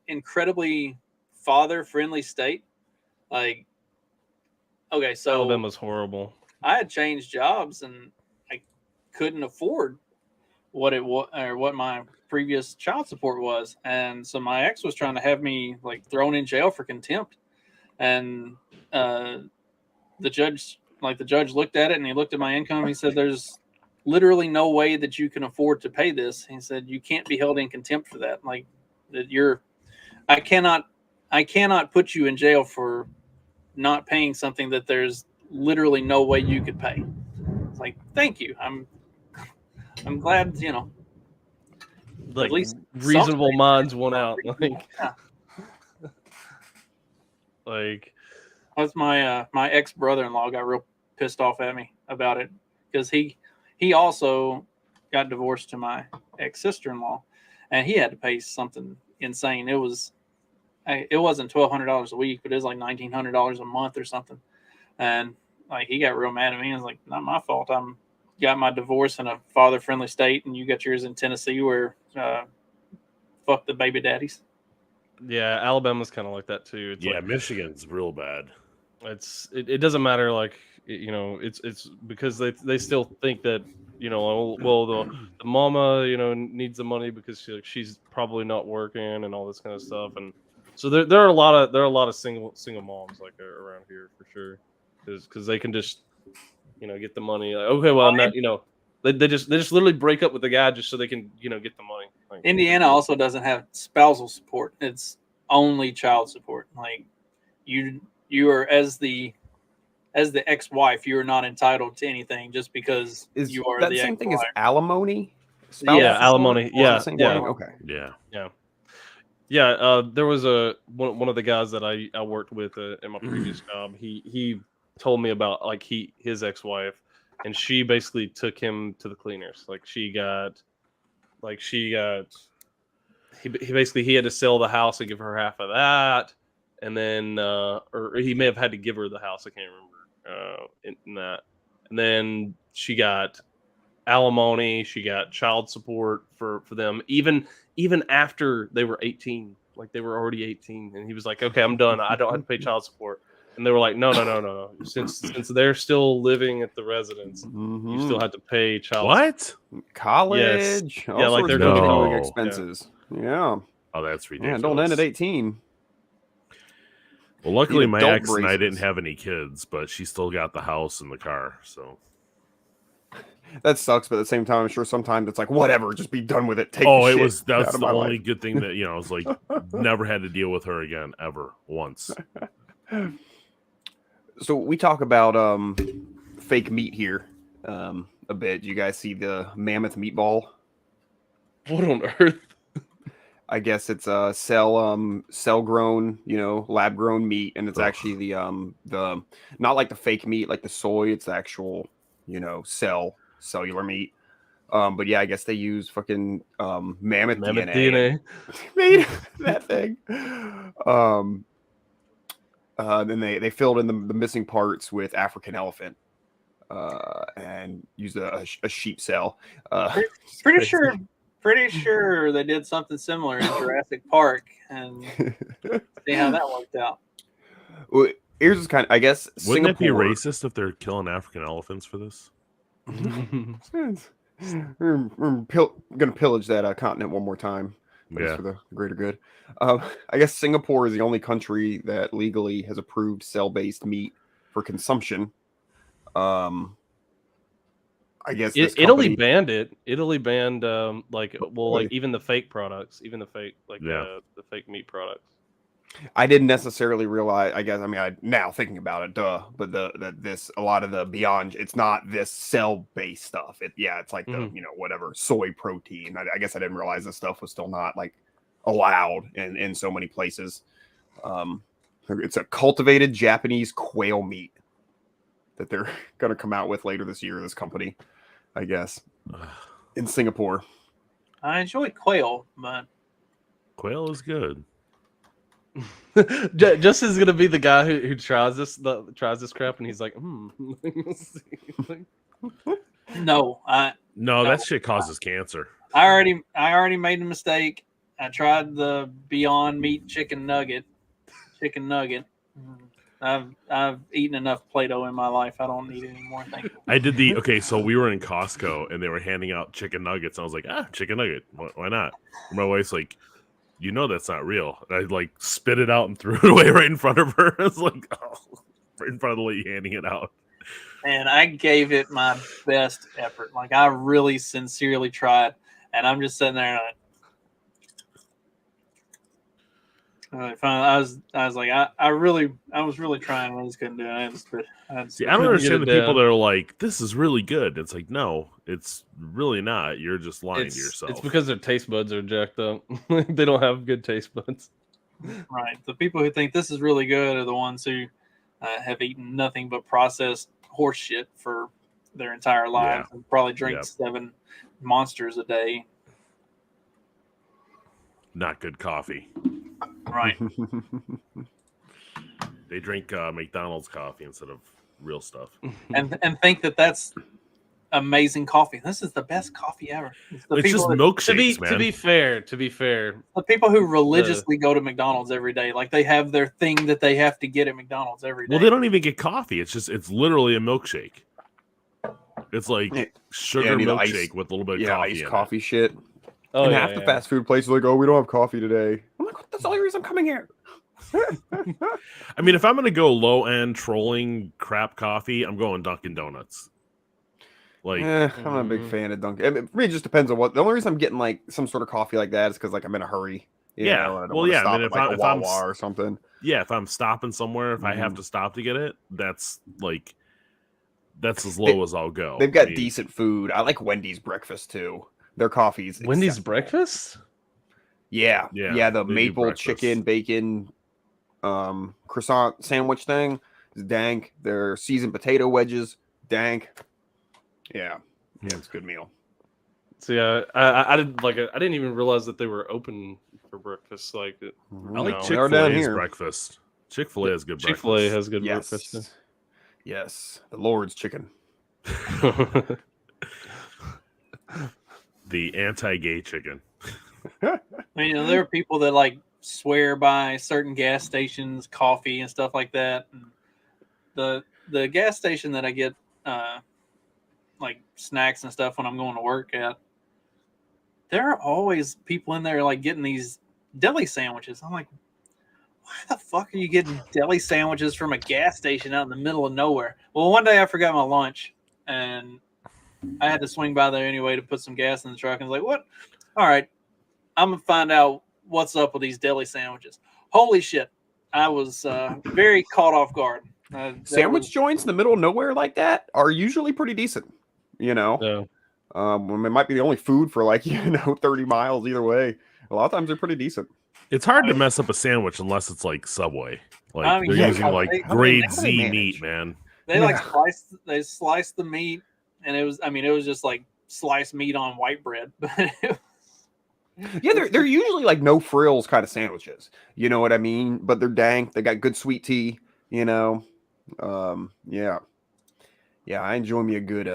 [SPEAKER 4] incredibly father-friendly state. Like, okay, so
[SPEAKER 6] Alabama's horrible.
[SPEAKER 4] I had changed jobs and I couldn't afford what it was or what my previous child support was, and so my ex was trying to have me like thrown in jail for contempt, and the judge looked at it and he looked at my income and he said, "There's literally no way that you can afford to pay this." He said, "You can't be held in contempt for that. Like that I cannot put you in jail for not paying something that there's literally no way you could pay." It's like, thank you. I'm glad,
[SPEAKER 6] Like
[SPEAKER 4] at least
[SPEAKER 6] reasonable
[SPEAKER 4] something.
[SPEAKER 6] minds won out.
[SPEAKER 4] Yeah.
[SPEAKER 6] Like
[SPEAKER 4] That's my my ex brother-in-law got real pissed off at me about it because he also got divorced to my ex sister-in-law, and he had to pay something insane. It wasn't $1,200 a week, but it was like $1,900 a month or something. And like he got real mad at me. I was like, not my fault. I'm got my divorce in a father-friendly state, and you got yours in Tennessee, where fuck the baby daddies.
[SPEAKER 6] yeah, Alabama's kind of like that too. It's
[SPEAKER 7] Yeah,
[SPEAKER 6] like,
[SPEAKER 7] Michigan's real bad.
[SPEAKER 6] it doesn't matter. Like it's because they still think that the mama needs the money because she's probably not working and all this kind of stuff, and So there are a lot of single moms like around here for sure, because they can just get the money. Like, okay, well, not they just literally break up with the guy just so they can get the money. Like,
[SPEAKER 4] Indiana also doesn't have spousal support. It's only child support. Like you are as the ex-wife, you are not entitled to anything just because
[SPEAKER 5] Is
[SPEAKER 4] you are
[SPEAKER 5] that
[SPEAKER 4] the
[SPEAKER 5] same
[SPEAKER 4] ex-wife.
[SPEAKER 5] thing as alimony?
[SPEAKER 6] Yeah,
[SPEAKER 5] Spousal
[SPEAKER 6] alimony.
[SPEAKER 5] support?
[SPEAKER 6] Yeah,
[SPEAKER 5] Same
[SPEAKER 6] yeah.
[SPEAKER 5] thing? Okay.
[SPEAKER 6] Yeah. There was one of the guys that I worked with in my previous job. He told me about like his ex-wife, and she basically took him to the cleaners. He had to sell the house and give her half of that, and then or he may have had to give her the house. I can't remember in that. And then she got alimony. She got child support for them, even after they were 18. Like they were already 18, and he was like, "Okay, I'm done. I don't have to pay child support." And they were like, no. Since they're still living at the residence, you still have to pay child support.
[SPEAKER 7] What?
[SPEAKER 5] College? All
[SPEAKER 6] Yeah, like
[SPEAKER 5] sorts
[SPEAKER 6] they're
[SPEAKER 5] of continuing
[SPEAKER 7] No.
[SPEAKER 5] expenses. Yeah.
[SPEAKER 7] Oh, that's
[SPEAKER 5] Yeah,
[SPEAKER 7] ridiculous.
[SPEAKER 5] don't end at 18.
[SPEAKER 7] Well, luckily,
[SPEAKER 5] Need
[SPEAKER 7] my
[SPEAKER 5] adult
[SPEAKER 7] ex and I didn't
[SPEAKER 5] braces.
[SPEAKER 7] have any kids, but she still got the house and the car. So.
[SPEAKER 5] That sucks, but at the same time, I'm sure sometimes it's like, whatever, just be done with it. Take
[SPEAKER 7] Oh,
[SPEAKER 5] the
[SPEAKER 7] it
[SPEAKER 5] shit
[SPEAKER 7] was.
[SPEAKER 5] out
[SPEAKER 7] That's
[SPEAKER 5] of
[SPEAKER 7] the
[SPEAKER 5] my
[SPEAKER 7] only
[SPEAKER 5] life.
[SPEAKER 7] good thing that I was like, never had to deal with her again ever once.
[SPEAKER 5] So we talk about fake meat here a bit. You guys see the mammoth meatball?
[SPEAKER 6] What on earth?
[SPEAKER 5] I guess it's cell grown, lab grown meat, and it's
[SPEAKER 7] Ugh.
[SPEAKER 5] actually the not like the fake meat like the soy. It's the actual cellular meat. But yeah, I guess they use fucking mammoth DNA. Made that thing. Then they filled in the missing parts with African elephant and used a sheep cell.
[SPEAKER 4] Pretty sure they did something similar in Jurassic Park, and see how that worked out.
[SPEAKER 5] Well, here's just kind of, I guess,
[SPEAKER 7] Wouldn't it be
[SPEAKER 5] Singapore.
[SPEAKER 7] racist if they're killing African elephants for this?
[SPEAKER 5] We're gonna pillage that continent one more time.
[SPEAKER 7] Yeah.
[SPEAKER 5] For the greater good. I guess Singapore is the only country that legally has approved cell-based meat for consumption. I guess
[SPEAKER 6] Italy banned it. Italy banned like
[SPEAKER 5] Really?
[SPEAKER 6] even the fake products, even the fake
[SPEAKER 7] Yeah.
[SPEAKER 6] the fake meat products.
[SPEAKER 5] I didn't necessarily realize. I guess I now thinking about it, but a lot of the beyond, it's not this cell-based stuff. It's like the whatever soy protein. I guess I didn't realize this stuff was still not like allowed in so many places. It's a cultivated Japanese quail meat that they're gonna come out with later this year. This company, I guess, in Singapore.
[SPEAKER 4] I enjoy quail, but
[SPEAKER 7] Quail is good.
[SPEAKER 6] Justin's is gonna be the guy who tries this crap, and he's like,
[SPEAKER 4] no,
[SPEAKER 7] that shit causes cancer.
[SPEAKER 4] I already made a mistake. I tried the Beyond Meat chicken nugget. I've eaten enough Play-Doh in my life. I don't need any more. Thank you.
[SPEAKER 7] I did so we were in Costco and they were handing out chicken nuggets. I was like, chicken nugget. Why not? And my wife's like, that's not real. And I like spit it out and threw it away right in front of her. I was like, right in front of the lady handing it out.
[SPEAKER 4] And I gave it my best effort. Like I really sincerely tried. And I'm just sitting there and I was like, I was really trying. I just couldn't do it. I
[SPEAKER 7] don't understand the people that are like, this is really good. It's like, no, it's really not. You're just lying to yourself.
[SPEAKER 6] It's because their taste buds are jacked up. They don't have good taste buds.
[SPEAKER 4] Right. The people who think this is really good are the ones who have eaten nothing but processed horse shit for their entire lives and probably drink 7 Monsters a day.
[SPEAKER 7] Not good coffee.
[SPEAKER 4] Right.
[SPEAKER 7] They drink McDonald's coffee instead of real stuff.
[SPEAKER 4] and think that that's amazing coffee. This is the best coffee ever.
[SPEAKER 7] It's just milkshakes, man.
[SPEAKER 6] To be fair,
[SPEAKER 4] the people who religiously go to McDonald's every day, like they have their thing that they have to get at McDonald's every day.
[SPEAKER 7] Well, they don't even get coffee. It's literally a milkshake. It's like sugar milkshake with a little bit of coffee
[SPEAKER 5] iced
[SPEAKER 7] in
[SPEAKER 5] coffee
[SPEAKER 7] it.
[SPEAKER 5] shit.
[SPEAKER 6] Oh,
[SPEAKER 5] and half the fast food places are like, oh, we don't have coffee today. I'm like, that's the only reason I'm coming here.
[SPEAKER 7] I mean, if I'm gonna go low end trolling crap coffee, I'm going Dunkin' Donuts. Like,
[SPEAKER 5] I'm not a big fan of Dunkin'. I mean, for me, it just depends on what. The only reason I'm getting like some sort of coffee like that is because like I'm in a hurry. You
[SPEAKER 7] Yeah.
[SPEAKER 5] know, and I don't
[SPEAKER 7] Well,
[SPEAKER 5] want to
[SPEAKER 7] yeah, I
[SPEAKER 5] stop
[SPEAKER 7] mean,
[SPEAKER 5] at
[SPEAKER 7] if
[SPEAKER 5] like
[SPEAKER 7] I-
[SPEAKER 5] a
[SPEAKER 7] if I'm
[SPEAKER 5] Wawa or something.
[SPEAKER 7] yeah, if I'm stopping somewhere, if I have
[SPEAKER 5] Mhm.
[SPEAKER 7] to stop to get it, that's as low as I'll go.
[SPEAKER 5] They've got
[SPEAKER 7] I mean,
[SPEAKER 5] decent food. I like Wendy's breakfast too. Their coffee's
[SPEAKER 6] Wendy's
[SPEAKER 5] exceptional.
[SPEAKER 6] breakfast?
[SPEAKER 5] Yeah,
[SPEAKER 7] Yeah,
[SPEAKER 5] the
[SPEAKER 7] they do
[SPEAKER 5] maple
[SPEAKER 7] breakfast.
[SPEAKER 5] chicken bacon croissant sandwich thing is dank. Their seasoned potato wedges, dank. Yeah, it's a good meal.
[SPEAKER 6] So yeah, I didn't like. I didn't even realize that they were open for breakfast. Like,
[SPEAKER 7] I like
[SPEAKER 6] No.
[SPEAKER 5] They are down
[SPEAKER 7] Chick-fil-A's
[SPEAKER 5] here.
[SPEAKER 7] breakfast. Chick-fil-A has good
[SPEAKER 6] Chick-fil-A
[SPEAKER 7] breakfast.
[SPEAKER 6] has good
[SPEAKER 5] Yes,
[SPEAKER 6] breakfast.
[SPEAKER 5] yes, the Lord's chicken.
[SPEAKER 7] The anti-gay chicken.
[SPEAKER 4] I mean, there are people that like swear by certain gas stations, coffee and stuff like that. And the gas station that I get like snacks and stuff when I'm going to work at, there are always people in there like getting these deli sandwiches. I'm like, why the fuck are you getting deli sandwiches from a gas station out in the middle of nowhere? Well, one day I forgot my lunch and I had to swing by there anyway to put some gas in the truck. And I was like, what? All right, I'm going to find out what's up with these deli sandwiches. Holy shit. I was very caught off guard.
[SPEAKER 5] Sandwich joints in the middle of nowhere like that are usually pretty decent. You know,
[SPEAKER 6] Yeah.
[SPEAKER 5] it might be the only food for like 30 miles either way. A lot of times they're pretty decent.
[SPEAKER 7] It's hard to mess up a sandwich unless it's like Subway. Like
[SPEAKER 4] I mean,
[SPEAKER 7] they're
[SPEAKER 4] yeah,
[SPEAKER 7] using like
[SPEAKER 4] they-
[SPEAKER 7] grade
[SPEAKER 5] how do they
[SPEAKER 7] Z
[SPEAKER 5] manage?
[SPEAKER 7] meat, man.
[SPEAKER 4] They like sliced the meat, and it was just like sliced meat on white bread. But
[SPEAKER 5] Yeah, they're usually like no frills kind of sandwiches. You know what I mean? But they're dank. They got good sweet tea. Yeah, I enjoy me a good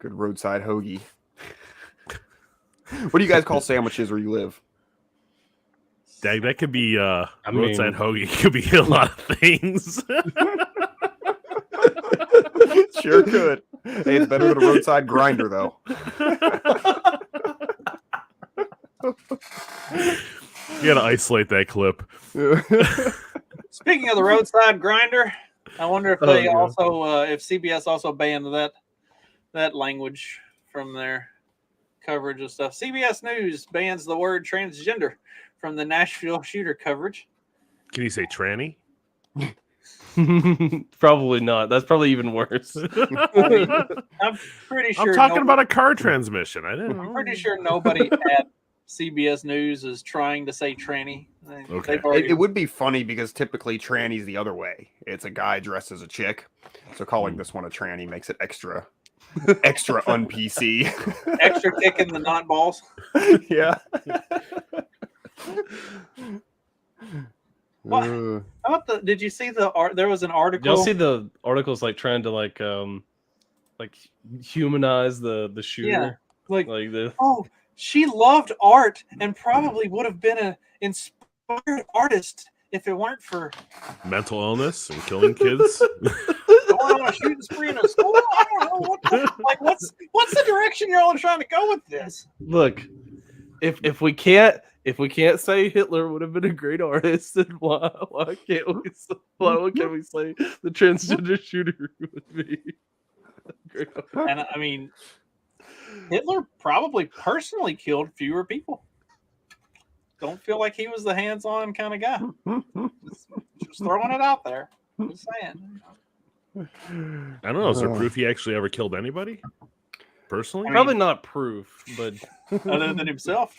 [SPEAKER 5] roadside hoagie. What do you guys call sandwiches where you live?
[SPEAKER 7] Dag, that could be roadside
[SPEAKER 6] mean-
[SPEAKER 7] hoagie. It could be a lot of things.
[SPEAKER 5] Sure could. Hey, it's better than a roadside grinder though.
[SPEAKER 7] You gotta isolate that clip.
[SPEAKER 4] Speaking of the roadside grinder, I wonder if they
[SPEAKER 6] yeah.
[SPEAKER 4] also, if CBS also banned that language from their coverage of stuff. CBS News bans the word transgender from the Nashville shooter coverage.
[SPEAKER 7] Can you say tranny?
[SPEAKER 6] Probably not. That's probably even worse.
[SPEAKER 4] I'm pretty sure.
[SPEAKER 7] I'm talking about a car transmission. I didn't.
[SPEAKER 4] I'm pretty sure nobody at CBS News is trying to say tranny.
[SPEAKER 7] Okay.
[SPEAKER 4] They've already-
[SPEAKER 5] It would be funny because typically tranny's the other way. It's a guy dressed as a chick. So calling this one a tranny makes it extra un-PC.
[SPEAKER 4] extra kicking the not balls.
[SPEAKER 5] Yeah.
[SPEAKER 4] What? How about did you see the art? There was an article.
[SPEAKER 6] Y'all see the articles like trying to like humanize the shooter?
[SPEAKER 4] Yeah, like
[SPEAKER 6] the
[SPEAKER 4] oh, she loved art and probably would have been an inspired artist if it weren't for
[SPEAKER 7] Mental illness and killing kids.
[SPEAKER 4] going on a shooting spree in a school. I don't know what's the direction you're all trying to go with this.
[SPEAKER 6] Look, if we can't say Hitler would have been a great artist, then why can't we say the transgender shooter would be a great artist?
[SPEAKER 4] And I mean, Hitler probably personally killed fewer people. Don't feel like he was the hands-on kind of guy. Just throwing it out there. Just saying.
[SPEAKER 7] I don't know. Is there proof he actually ever killed anybody? Personally?
[SPEAKER 6] Probably not proof, but
[SPEAKER 4] Other than himself.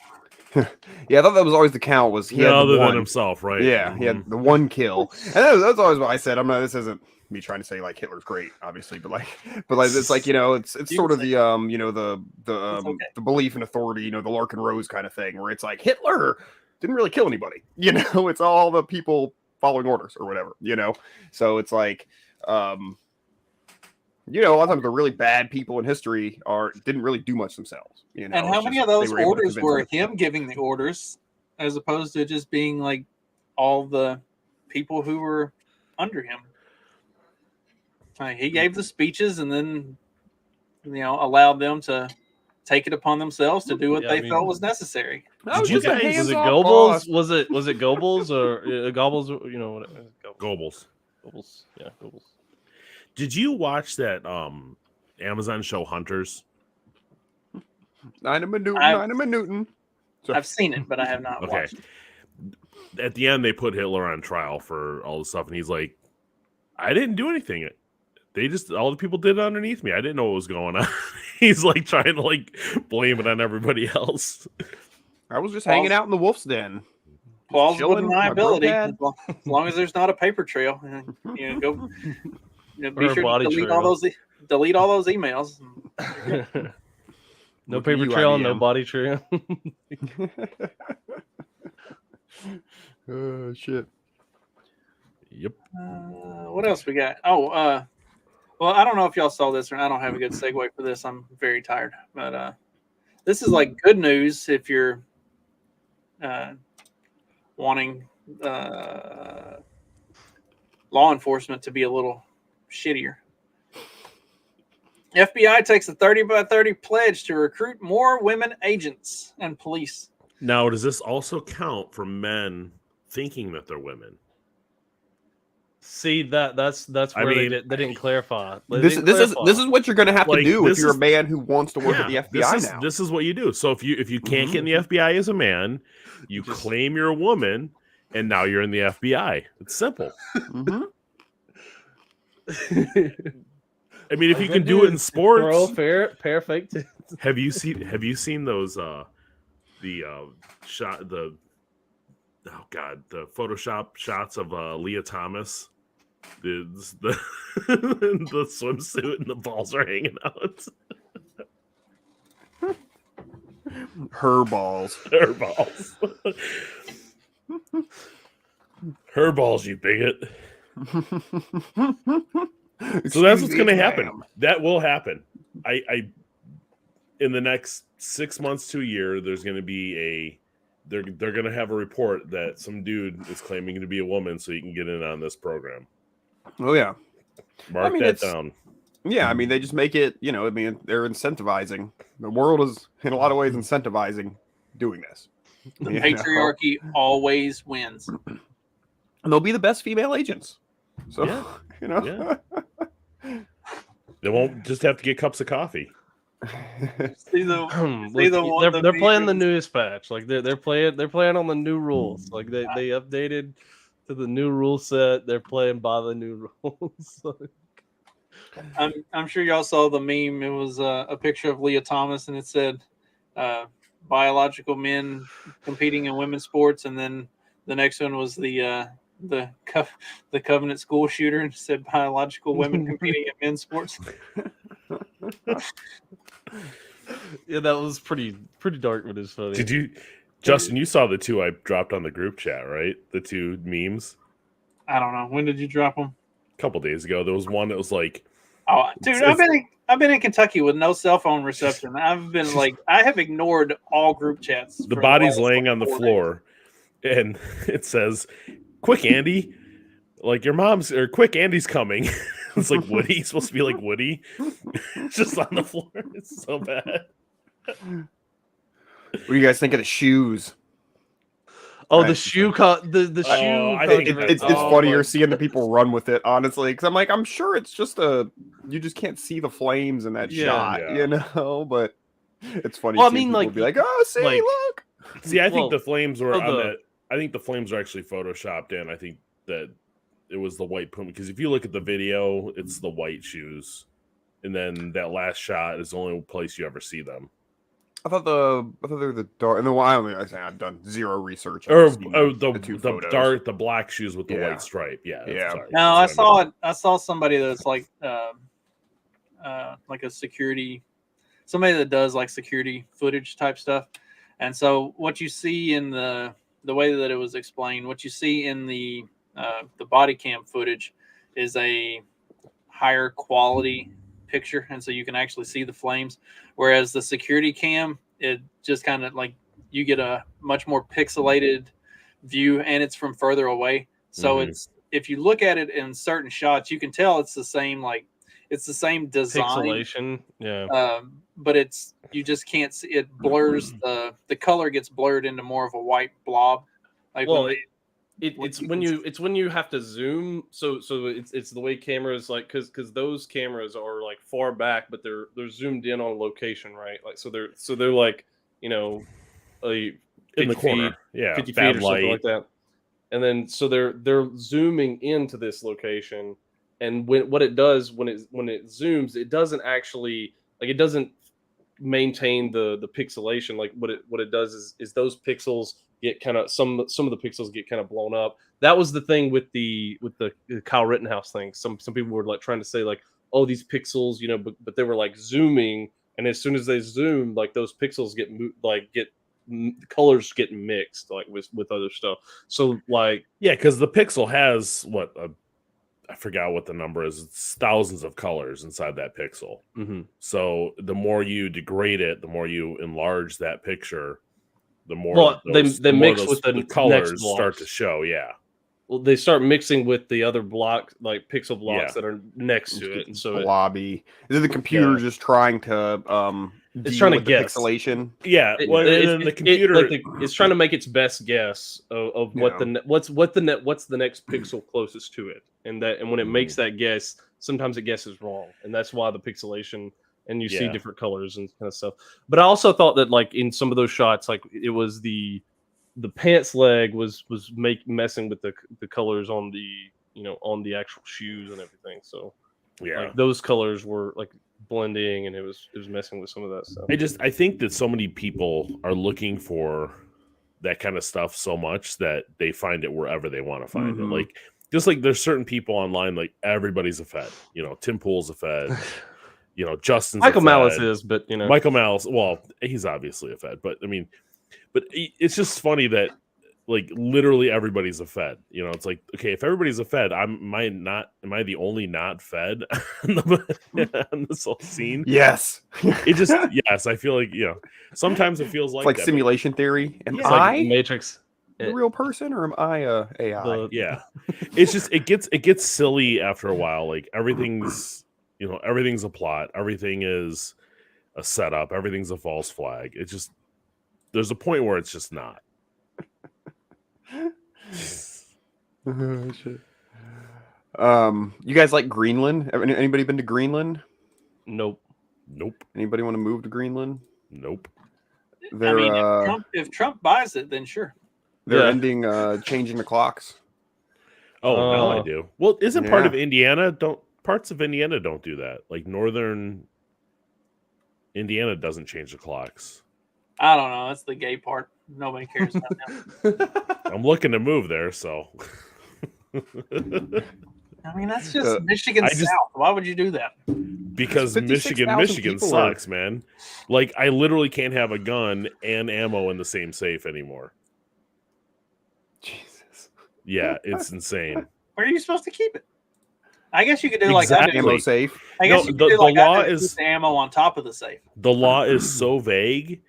[SPEAKER 5] Yeah, I thought that was always the count was he had the
[SPEAKER 7] other than
[SPEAKER 5] one.
[SPEAKER 7] himself, right?
[SPEAKER 5] Yeah, he
[SPEAKER 7] Mhm.
[SPEAKER 5] had the one kill. And that's always what I said. I'm not this isn't me trying to say like Hitler's great, obviously, but it's like, it's
[SPEAKER 4] You
[SPEAKER 5] sort
[SPEAKER 4] can
[SPEAKER 5] of
[SPEAKER 4] say
[SPEAKER 5] the the belief in authority, the Larkin Rose kind of thing, where it's like Hitler didn't really kill anybody. It's all the people following orders or whatever, So it's like a lot of times the really bad people in history didn't really do much themselves.
[SPEAKER 4] And how
[SPEAKER 5] It's
[SPEAKER 4] many
[SPEAKER 5] just
[SPEAKER 4] of those
[SPEAKER 5] they were able to
[SPEAKER 4] orders
[SPEAKER 5] convince
[SPEAKER 4] were
[SPEAKER 5] them.
[SPEAKER 4] him giving the orders as opposed to just being like all the people who were under him? He gave the speeches and then, allowed them to take it upon themselves to do what they felt was necessary.
[SPEAKER 5] Oh,
[SPEAKER 7] Did you
[SPEAKER 5] just a
[SPEAKER 7] guys-
[SPEAKER 6] Was it
[SPEAKER 5] hands-off
[SPEAKER 6] Goebbels?
[SPEAKER 5] boss.
[SPEAKER 6] Was it Goebbels or Goebbels? You know what?
[SPEAKER 7] Goebbels.
[SPEAKER 6] Goebbels. Yeah, Goebbels.
[SPEAKER 7] Did you watch that Amazon show Hunters?
[SPEAKER 5] Nine Newton. So,
[SPEAKER 4] I've seen it, but I have not
[SPEAKER 7] Okay.
[SPEAKER 4] watched it.
[SPEAKER 7] At the end, they put Hitler on trial for all the stuff, and he's like, "I didn't do anything. All the people did it underneath me. I didn't know what was going on." He's like trying to like blame it on everybody else.
[SPEAKER 5] I was just hanging out in the wolf's den.
[SPEAKER 4] Plausible
[SPEAKER 5] chilling with my
[SPEAKER 4] deniability,
[SPEAKER 5] bro
[SPEAKER 4] as long as there's not a paper trail. Go. Be
[SPEAKER 6] Or a
[SPEAKER 4] sure to
[SPEAKER 6] body
[SPEAKER 4] delete all those emails.
[SPEAKER 6] No
[SPEAKER 5] Look at
[SPEAKER 6] paper
[SPEAKER 5] you,
[SPEAKER 6] trail, no
[SPEAKER 5] IBM.
[SPEAKER 6] body trail.
[SPEAKER 5] Oh shit.
[SPEAKER 7] Yep.
[SPEAKER 4] What else we got? Well, I don't know if y'all saw this, or I don't have a good segue for this. I'm very tired, but this is like good news if you're wanting law enforcement to be a little shittier. FBI takes a 30 by 30 pledge to recruit more women agents and police.
[SPEAKER 7] Now, does this also count for men thinking that they're women?
[SPEAKER 6] See that's
[SPEAKER 7] I
[SPEAKER 6] where
[SPEAKER 7] mean,
[SPEAKER 6] they didn't clarify.
[SPEAKER 5] This is what you're gonna have to
[SPEAKER 7] Like,
[SPEAKER 5] do if
[SPEAKER 7] this
[SPEAKER 5] you're
[SPEAKER 7] is-
[SPEAKER 5] a man who wants to work at the FBI now.
[SPEAKER 7] This is what you do. So if you can't get in the FBI as a man, you claim you're a woman, and now you're in the FBI. It's simple.
[SPEAKER 5] Mhm.
[SPEAKER 7] I mean, if you can do it in sports,
[SPEAKER 6] pair fake tits.
[SPEAKER 7] have you seen those the Photoshop shots of Leah Thomas, the the swimsuit and the balls are hanging out.
[SPEAKER 5] Her balls.
[SPEAKER 7] Her balls. Her balls, you bigot. So that's what's going to happen.
[SPEAKER 5] ma'am.
[SPEAKER 7] That will happen. I in the next 6 months to a year, there's going to be they're going to have a report that some dude is claiming to be a woman so you can get in on this program.
[SPEAKER 5] Oh yeah.
[SPEAKER 7] Mark that down.
[SPEAKER 5] Yeah, I mean they just make it, they're incentivizing. The world is in a lot of ways incentivizing doing this.
[SPEAKER 4] The
[SPEAKER 5] You know?
[SPEAKER 4] patriarchy always wins.
[SPEAKER 5] And they'll be the best female agents. So
[SPEAKER 7] Yeah.
[SPEAKER 5] Yeah.
[SPEAKER 7] They won't just have to get cups of coffee.
[SPEAKER 4] See the
[SPEAKER 6] They're playing the newest patch. Like they're playing on the new rules. Like they updated to the new rule set. They're playing by the new rules.
[SPEAKER 4] I'm sure y'all saw the meme. It was a picture of Leah Thomas, and it said biological men competing in women's sports, and then the next one was the Covenant school shooter, and said biological women competing in men's sports.
[SPEAKER 6] Yeah, that was pretty dark, but it's funny.
[SPEAKER 7] Did you, Justin? You saw the two I dropped on the group chat, right? The two memes.
[SPEAKER 4] I don't know. When did you drop them?
[SPEAKER 7] A couple days ago, there was one that was like,
[SPEAKER 4] Oh, dude, I've been in Kentucky with no cell phone reception. I have ignored all group chats.
[SPEAKER 7] the
[SPEAKER 4] for
[SPEAKER 7] body's
[SPEAKER 4] last,
[SPEAKER 7] laying
[SPEAKER 4] like,
[SPEAKER 7] on the
[SPEAKER 4] 4
[SPEAKER 7] floor, and it says, "Quick, Andy!" Like your mom's or quick, Andy's coming. It's like Woody. He's supposed to be like Woody. It's just on the floor. It's so bad.
[SPEAKER 5] What do you guys think of the shoes?
[SPEAKER 6] Oh,
[SPEAKER 5] Right.
[SPEAKER 6] the shoe the shoe.
[SPEAKER 7] I think
[SPEAKER 5] It's
[SPEAKER 7] Oh,
[SPEAKER 5] funnier
[SPEAKER 6] but-
[SPEAKER 5] seeing the people run with it, honestly, because I'm sure it's just you just can't see the flames in that
[SPEAKER 6] Yeah.
[SPEAKER 5] shot,
[SPEAKER 7] Yeah.
[SPEAKER 5] but it's funny.
[SPEAKER 6] Well, I
[SPEAKER 5] seeing
[SPEAKER 6] mean,
[SPEAKER 5] people be like, oh, see,
[SPEAKER 6] like-
[SPEAKER 5] look.
[SPEAKER 7] See, I think
[SPEAKER 6] Well,
[SPEAKER 7] the flames were
[SPEAKER 6] oh,
[SPEAKER 7] on
[SPEAKER 6] the-
[SPEAKER 7] that. I think the flames are actually photoshopped in. I think that it was the white Puma, because if you look at the video, it's the white shoes, and then that last shot is the only place you ever see them.
[SPEAKER 5] I thought they were the dark. And I've done zero research. I've
[SPEAKER 7] Or
[SPEAKER 5] seen two
[SPEAKER 7] the
[SPEAKER 5] photos.
[SPEAKER 7] dark, the black shoes with the
[SPEAKER 5] Yeah.
[SPEAKER 7] white stripe. Yeah,
[SPEAKER 5] Yeah.
[SPEAKER 7] sorry.
[SPEAKER 4] No, I
[SPEAKER 7] That's what
[SPEAKER 4] saw
[SPEAKER 7] meant.
[SPEAKER 4] it. I saw somebody that's like a security, somebody that does like security footage type stuff. And so what you see in the way that it was explained, what you see in the body cam footage is a higher quality picture, and so you can actually see the flames. Whereas the security cam, it just kind of like you get a much more pixelated view, and it's from further away. So
[SPEAKER 7] Mhm.
[SPEAKER 4] it's, if you look at it in certain shots, you can tell it's the same design.
[SPEAKER 6] Pixelation. Yeah.
[SPEAKER 4] but you just can't see it. Blurs the color gets blurred into more of a white blob. Like
[SPEAKER 6] Well, it's when you have to zoom. So it's the way cameras like because those cameras are like far back, but they're zoomed in on location, right? Like so they're like a 50
[SPEAKER 7] in the corner,
[SPEAKER 6] feet,
[SPEAKER 7] yeah,
[SPEAKER 6] 50 feet
[SPEAKER 7] bad
[SPEAKER 6] or something
[SPEAKER 7] light.
[SPEAKER 6] like that. And then so they're zooming into this location, and what it does when it zooms, it doesn't actually it doesn't maintain the pixelation. Like what it does is those pixels get kind of some of the pixels get kind of blown up. That was the thing with the Kyle Rittenhouse thing. Some people were like trying to say like, oh, these pixels, but they were like zooming, and as soon as they zoom, like those pixels get colors get mixed like with other stuff. So like
[SPEAKER 7] Yeah, because the pixel has I forgot what the number is. It's thousands of colors inside that pixel.
[SPEAKER 6] mm-hmm.
[SPEAKER 7] So the more you degrade it, the more you enlarge that picture, the more
[SPEAKER 6] Well, they
[SPEAKER 7] more
[SPEAKER 6] mix with the next
[SPEAKER 7] colors
[SPEAKER 6] blocks.
[SPEAKER 7] start to show. Yeah.
[SPEAKER 6] Well, they start mixing with the other block, like pixel blocks
[SPEAKER 7] Yeah.
[SPEAKER 6] that are next to it, and so
[SPEAKER 5] blobby. Is it the computer just trying to
[SPEAKER 6] it's
[SPEAKER 5] deal
[SPEAKER 6] trying to
[SPEAKER 5] with the
[SPEAKER 6] guess
[SPEAKER 5] pixelation?
[SPEAKER 7] Yeah. Well, and then the computer
[SPEAKER 6] it's trying to make its best guess of what what's the next pixel closest to it, and when it makes that guess, sometimes it guesses wrong, and that's why the pixelation. And you see different colors and kind of stuff. But I also thought that like in some of those shots, like it was the pants leg was messing with the colors on on the actual shoes and everything. So like those colors were like blending, and it was messing with some of that stuff.
[SPEAKER 7] I think that so many people are looking for that kind of stuff so much that they find it wherever they want to find it. Like just like there's certain people online, like everybody's a Fed. Tim Pool's a Fed. Justin's
[SPEAKER 6] Michael
[SPEAKER 7] a Fed.
[SPEAKER 6] Malice is, but
[SPEAKER 7] Michael Malice. Well, he's obviously a Fed, but I mean, but it's just funny that like literally everybody's a Fed. It's like, okay, if everybody's a Fed, am I the only not Fed on this whole scene?
[SPEAKER 5] Yes.
[SPEAKER 7] Yes, I feel like sometimes it feels like
[SPEAKER 5] it's like
[SPEAKER 7] that,
[SPEAKER 5] simulation theory. Am
[SPEAKER 6] it's
[SPEAKER 5] I
[SPEAKER 6] like Matrix
[SPEAKER 5] a real person, or am I a AI?
[SPEAKER 7] Yeah, it's just it gets silly after a while. Like everything's everything's a plot, everything is a setup, everything's a false flag. It's just there's a point where it's just not.
[SPEAKER 5] Shit. You guys like Greenland? Anybody been to Greenland?
[SPEAKER 6] Nope.
[SPEAKER 5] Anybody want to move to Greenland?
[SPEAKER 7] Nope.
[SPEAKER 4] If Trump buys it, then sure.
[SPEAKER 5] They're ending changing the clocks.
[SPEAKER 7] Oh, now I do. Well, isn't part of Indiana parts of Indiana don't do that? Like northern Indiana doesn't change the clocks.
[SPEAKER 4] I don't know. That's the gay part. Nobody cares about that.
[SPEAKER 7] I'm looking to move there, so.
[SPEAKER 4] I mean, that's just Michigan South. Why would you do that?
[SPEAKER 7] Because Michigan sucks, man. Like, I literally can't have a gun and ammo in the same safe anymore.
[SPEAKER 5] Jesus.
[SPEAKER 7] Yeah, it's insane.
[SPEAKER 4] Where are you supposed to keep it? I guess you could do like
[SPEAKER 5] ammo safe.
[SPEAKER 4] I guess you could do like
[SPEAKER 7] law is
[SPEAKER 4] the ammo on top of the safe.
[SPEAKER 7] The law is so vague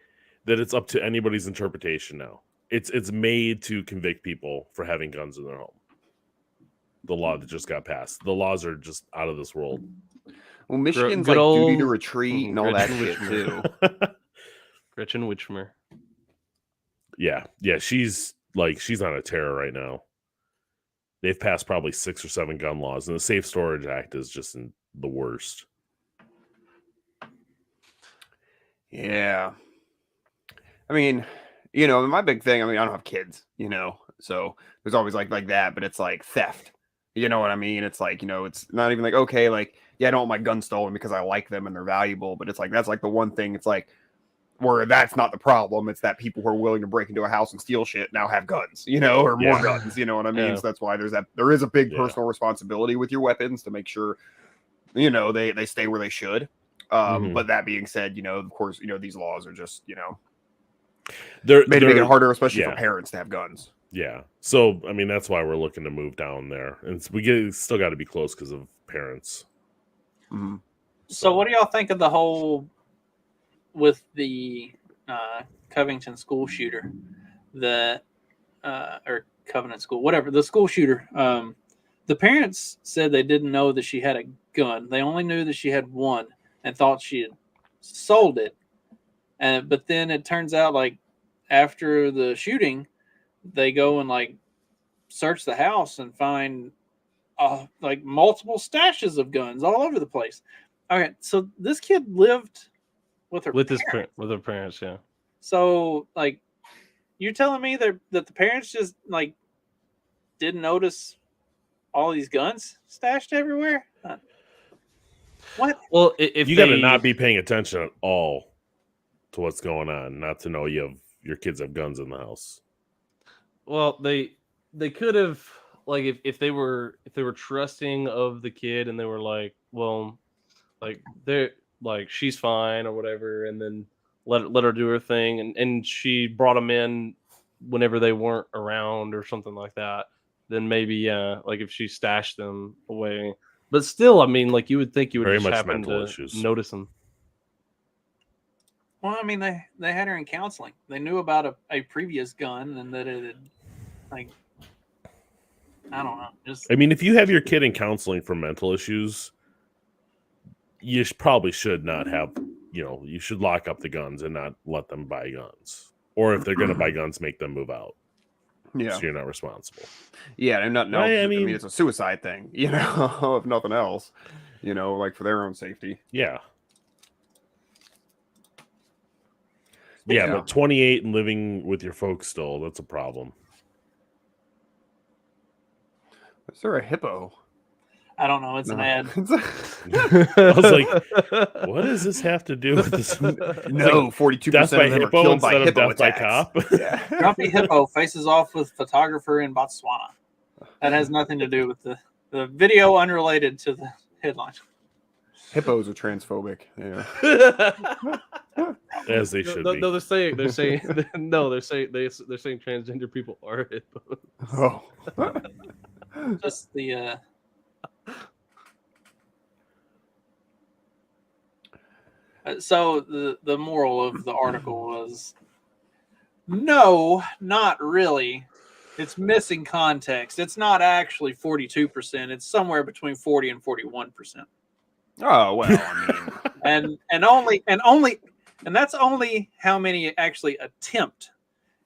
[SPEAKER 7] that it's up to anybody's interpretation now. It's made to convict people for having guns in their home. The law that just got passed. The laws are just out of this world.
[SPEAKER 5] Well, Michigan's like duty to retreat and all that shit too.
[SPEAKER 6] Gretchen Whitmer.
[SPEAKER 7] Yeah, she's on a tear right now. They've passed probably 6 or 7 gun laws, and the Safe Storage Act is just the worst.
[SPEAKER 5] Yeah. I mean, my big thing, I don't have kids, so there's always like that, but it's like theft. You know what I mean? It's like, it's not even like, okay, like, yeah, I don't want my gun stolen because I like them and they're valuable, but it's like, that's like the one thing, it's like, where that's not the problem. It's that people who are willing to break into a house and steal shit now have guns, or more guns, you know what I mean? Yeah. So that's why there is a big personal responsibility with your weapons to make sure, they stay where they should. But that being said, of course, these laws are just, they're make it harder, especially for parents to have guns.
[SPEAKER 7] Yeah. So, I mean, that's why we're looking to move down there. And still got to be close because of parents.
[SPEAKER 5] Mm-hmm.
[SPEAKER 4] So what do y'all think of the whole with the Covington school shooter, or Covenant school, whatever, the school shooter? The parents said they didn't know that she had a gun. They only knew that she had one and thought she had sold it. But then it turns out like after the shooting, they go and like search the house and find like multiple stashes of guns all over the place. Okay, so this kid lived with her parents.
[SPEAKER 6] with her parents, yeah.
[SPEAKER 4] So like, you're telling me that the parents just like didn't notice all these guns stashed everywhere? What?
[SPEAKER 6] Well, if
[SPEAKER 7] You got to not be paying attention at all to what's going on, not to know your kids have guns in the house.
[SPEAKER 6] Well, they could have, like, if they were trusting of the kid and they were like, well, like they're like she's fine or whatever, and then let her do her thing, and she brought them in whenever they weren't around or something like that, then maybe like if she stashed them away. But still, I mean, like you would think you would
[SPEAKER 7] Very
[SPEAKER 6] just
[SPEAKER 7] much
[SPEAKER 6] happen
[SPEAKER 7] mental
[SPEAKER 6] to
[SPEAKER 7] issues.
[SPEAKER 6] notice them.
[SPEAKER 4] Well, I mean, they had her in counseling. They knew about a previous gun and that it had, like, I don't know. Just
[SPEAKER 7] I mean, if you have your kid in counseling for mental issues, you probably should not have, you should lock up the guns and not let them buy guns. Or if they're going to buy guns, make them move out.
[SPEAKER 5] Yeah.
[SPEAKER 7] So you're not responsible.
[SPEAKER 5] Yeah, and nothing else.
[SPEAKER 7] Right, I
[SPEAKER 5] I mean,
[SPEAKER 7] mean-
[SPEAKER 5] it's a suicide thing, if nothing else, like for their own safety.
[SPEAKER 7] Yeah. Yeah, but 28 and living with your folks still, that's a problem.
[SPEAKER 5] Is there a hippo?
[SPEAKER 4] I don't know. It's an ad.
[SPEAKER 7] I was like, what does this have to do with this?
[SPEAKER 5] No,
[SPEAKER 7] like,
[SPEAKER 5] 42%
[SPEAKER 7] death by
[SPEAKER 5] of them are
[SPEAKER 7] hippo
[SPEAKER 5] killed by
[SPEAKER 7] instead of
[SPEAKER 5] hippo
[SPEAKER 7] death by
[SPEAKER 5] attacks.
[SPEAKER 7] cop.
[SPEAKER 5] Yeah.
[SPEAKER 4] Grumpy Hippo faces off with photographer in Botswana. That has nothing to do with the video, unrelated to the headline.
[SPEAKER 5] Hippos are transphobic. Yeah.
[SPEAKER 7] As they should
[SPEAKER 6] No,
[SPEAKER 7] be.
[SPEAKER 6] no, they're saying they're saying transgender people are hippos.
[SPEAKER 5] Oh.
[SPEAKER 4] Just the so the moral of the article was no, not really. It's missing context. It's not actually 42%. It's somewhere between 40 and 41%.
[SPEAKER 5] Oh, well, I mean.
[SPEAKER 4] and that's only how many actually attempt.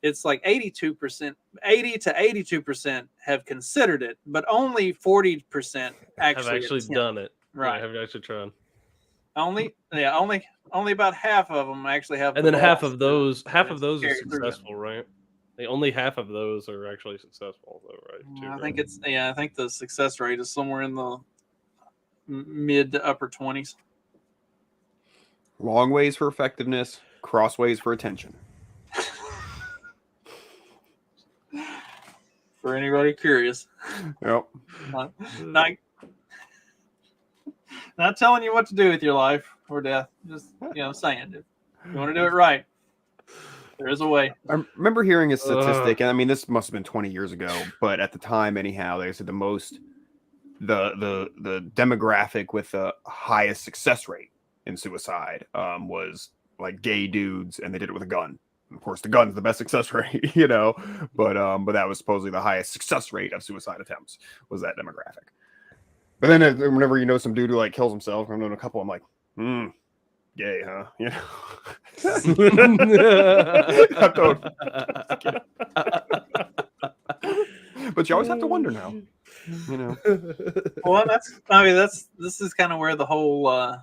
[SPEAKER 4] It's like 82%, 80 to 82% have considered it, but only 40%
[SPEAKER 6] Have
[SPEAKER 4] actually
[SPEAKER 6] actually
[SPEAKER 4] attempt.
[SPEAKER 6] done it.
[SPEAKER 4] Right.
[SPEAKER 6] Yeah, have actually tried.
[SPEAKER 4] Only about half of them actually have.
[SPEAKER 6] And
[SPEAKER 4] the
[SPEAKER 6] then half
[SPEAKER 4] balls
[SPEAKER 6] of those
[SPEAKER 4] to
[SPEAKER 6] are
[SPEAKER 4] carry it through.
[SPEAKER 6] successful, right? Only half of those are actually successful, though, right? Too,
[SPEAKER 4] I
[SPEAKER 6] right?
[SPEAKER 4] think I think the success rate is somewhere in the mid to upper 20s.
[SPEAKER 5] Long ways for effectiveness, cross ways for attention.
[SPEAKER 4] For anybody curious,
[SPEAKER 5] Yep.
[SPEAKER 4] not telling you what to do with your life or death. Just saying, if you want to do it right, there is a way.
[SPEAKER 5] I remember hearing a statistic, and I mean, this must have been 20 years ago, but at the time, anyhow, they said the demographic with the highest success rate in suicide was like gay dudes, and they did it with a gun. Of course, the gun's the best success rate, but that was supposedly the highest success rate of suicide attempts was that demographic. But then whenever some dude who like kills himself, I'm doing a couple, I'm like, gay, huh? But you always have to wonder now,
[SPEAKER 4] Well, this is kind of where the whole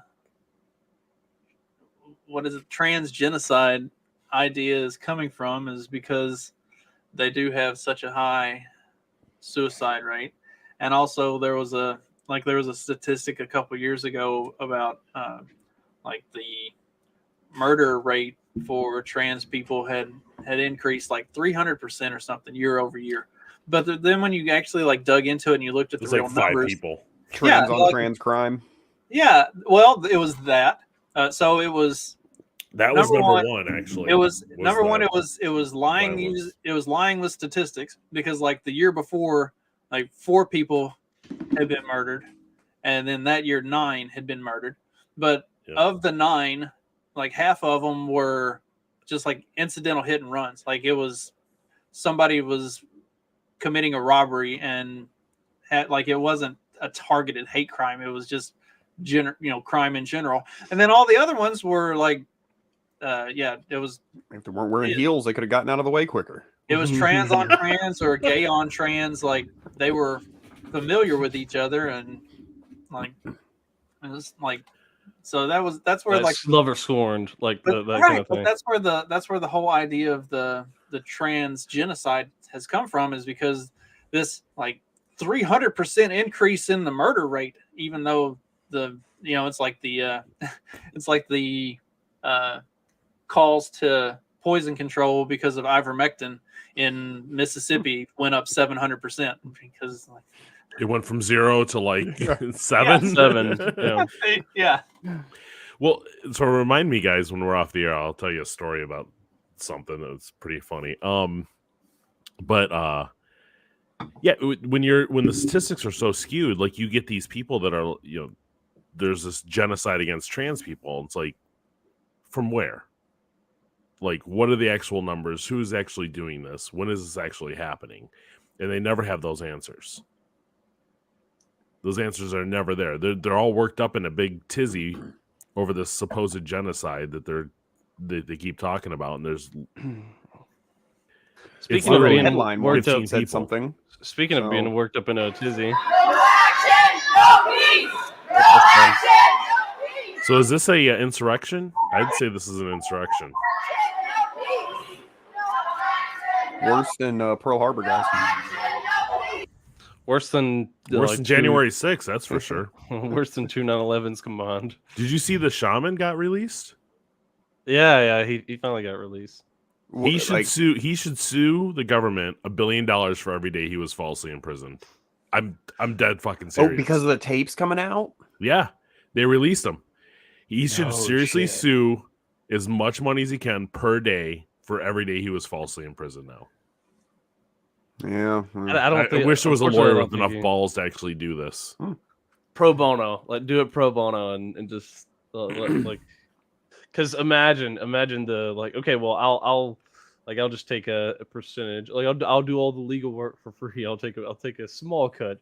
[SPEAKER 4] trans genocide idea is coming from, is because they do have such a high suicide rate. And also there was a statistic a couple years ago about like the murder rate for trans people had increased like 300% or something year over year. But then when you actually like dug into it and you looked at the real
[SPEAKER 7] like 5
[SPEAKER 4] numbers,
[SPEAKER 7] people.
[SPEAKER 5] Trans on trans crime.
[SPEAKER 4] Yeah, well, it was that. So it was.
[SPEAKER 7] That was number one, actually.
[SPEAKER 4] It was number one. It was lying. It was lying with statistics, because like the year before, like 4 people had been murdered, and then that year 9 had been murdered. But of the 9, like half of them were just like incidental hit and runs. Like it was somebody was committing a robbery and had, like, it wasn't a targeted hate crime. It was just crime in general. And then all the other ones were like, it was.
[SPEAKER 5] If they weren't wearing heels, they could have gotten out of the way quicker.
[SPEAKER 4] It was trans on trans or gay on trans. Like they were familiar with each other, and like it was like. So that's where like
[SPEAKER 6] lover scorned, like that
[SPEAKER 4] right,
[SPEAKER 6] kind of thing.
[SPEAKER 4] But that's where the whole idea of the trans genocide has come from, is because this like 300% increase in the murder rate, even though it's like the calls to poison control because of ivermectin in Mississippi went up 700% because like
[SPEAKER 7] It went from 0 to like 7.
[SPEAKER 6] Seven.
[SPEAKER 4] Yeah.
[SPEAKER 7] Well, so remind me, guys, when we're off the air, I'll tell you a story about something that's pretty funny. When the statistics are so skewed, like you get these people that are, there's this genocide against trans people. It's like, from where? Like, what are the actual numbers? Who's actually doing this? When is this actually happening? And they never have those answers. Those answers are never there. They're all worked up in a big tizzy over this supposed genocide that they keep talking about. And there's
[SPEAKER 6] Speaking of being
[SPEAKER 5] headline
[SPEAKER 6] worked up,
[SPEAKER 5] said something.
[SPEAKER 6] Speaking of being worked up in a tizzy.
[SPEAKER 7] So is this a insurrection? I'd say this is an insurrection.
[SPEAKER 5] Worse than Pearl Harbor, guys.
[SPEAKER 6] Worse than
[SPEAKER 7] January 6th, that's for sure.
[SPEAKER 6] Worse than 2 9/11s combined.
[SPEAKER 7] Did you see the shaman got released?
[SPEAKER 6] Yeah, he finally got released.
[SPEAKER 7] He should sue. He should sue the government $1 billion for every day he was falsely imprisoned. I'm dead fucking serious.
[SPEAKER 5] Oh, because of the tapes coming out?
[SPEAKER 7] Yeah, they released him. He should seriously sue as much money as he can per day for every day he was falsely imprisoned now.
[SPEAKER 5] Yeah.
[SPEAKER 7] I wish there was a lawyer with enough balls to actually do this.
[SPEAKER 6] Pro bono. Like, do it pro bono and just, like, because imagine the, like, okay, well, I'll just take a percentage. Like, I'll do all the legal work for free. I'll take a small cut.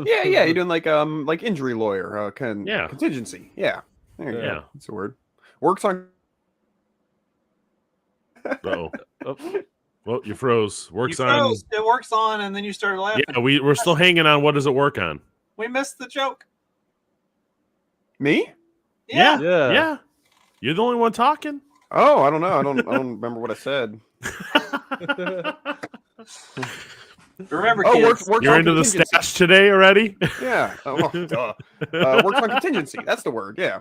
[SPEAKER 5] Yeah. You're doing like injury lawyer, contingency. Yeah. There you go. That's the word. Works on.
[SPEAKER 7] Oh. Well, you froze.
[SPEAKER 4] It works on, and then you started laughing.
[SPEAKER 7] Yeah, we're still hanging on. What does it work on?
[SPEAKER 4] We missed the joke.
[SPEAKER 5] Me?
[SPEAKER 7] Yeah. You're the only one talking.
[SPEAKER 5] Oh, I don't know. I don't remember what I said.
[SPEAKER 4] Remember, kids.
[SPEAKER 7] You're into the stash today already?
[SPEAKER 5] Yeah. Works on contingency. That's the word. Yeah.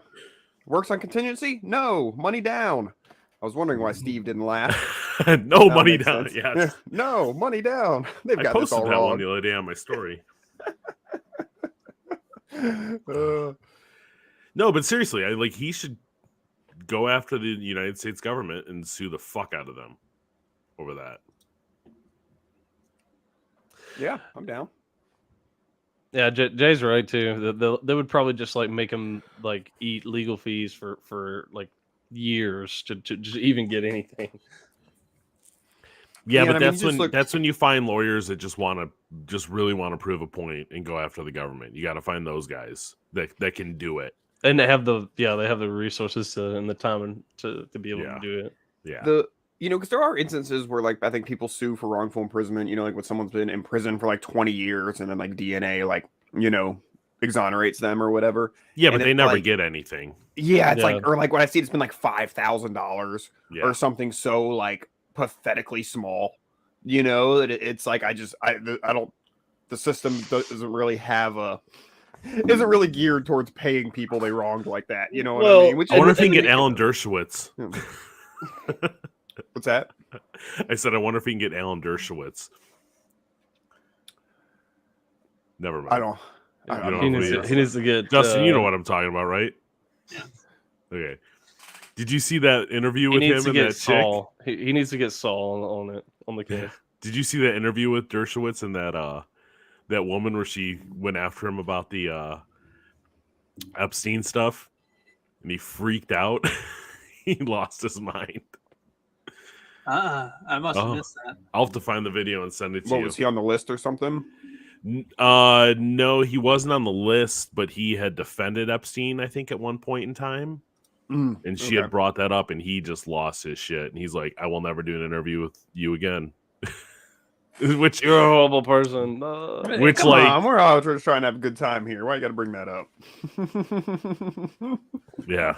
[SPEAKER 5] Works on contingency? No. Money down. I was wondering why Steve didn't laugh.
[SPEAKER 7] No money down. Yes.
[SPEAKER 5] No money down. They've got this all
[SPEAKER 7] that
[SPEAKER 5] wrong.
[SPEAKER 7] one the other day on my story. No, but seriously, he should go after the United States government and sue the fuck out of them over that.
[SPEAKER 5] Yeah, I'm down.
[SPEAKER 6] Yeah, Jay's right too. They would probably just like make him like eat legal fees for like years to just even get anything.
[SPEAKER 7] Yeah, but that's when you find lawyers that just really want to prove a point and go after the government. You got to find those guys that can do it,
[SPEAKER 6] and they have the resources and the time to be able to do it.
[SPEAKER 7] Yeah,
[SPEAKER 5] because there are instances where like I think people sue for wrongful imprisonment. Like when someone's been in prison for like 20 years and then like DNA exonerates them or whatever.
[SPEAKER 7] Yeah, but they never get anything.
[SPEAKER 5] Yeah, it's like when I see it's been like $5,000 or something so like pathetically small, that it's like I don't. The system isn't really geared towards paying people they wronged like that. You know what I mean?
[SPEAKER 7] I wonder if he can get Alan Dershowitz.
[SPEAKER 5] What's that?
[SPEAKER 7] I said I wonder if he can get Alan Dershowitz. Never mind.
[SPEAKER 5] I don't.
[SPEAKER 6] He needs to get
[SPEAKER 7] Justin. You know what I'm talking about, right?
[SPEAKER 4] Yeah.
[SPEAKER 7] Okay. Did you see that interview with him and that
[SPEAKER 6] Saul. He needs to get Saul on the case.
[SPEAKER 7] Did you see that interview with Dershowitz and that woman where she went after him about the Epstein stuff, and he freaked out? He lost his mind.
[SPEAKER 4] I must have missed that.
[SPEAKER 7] I'll have to find the video and send it to you.
[SPEAKER 5] Was he on the list or something?
[SPEAKER 7] No, he wasn't on the list, but he had defended Epstein, I think, at one point in time. And she had brought that up, and he just lost his shit. And he's like, I will never do an interview with you again. Which
[SPEAKER 6] You're a horrible person.
[SPEAKER 7] Which,
[SPEAKER 5] Come
[SPEAKER 7] like,
[SPEAKER 5] on, we're all just trying to have a good time here. Why you got to bring that up?
[SPEAKER 7] yeah,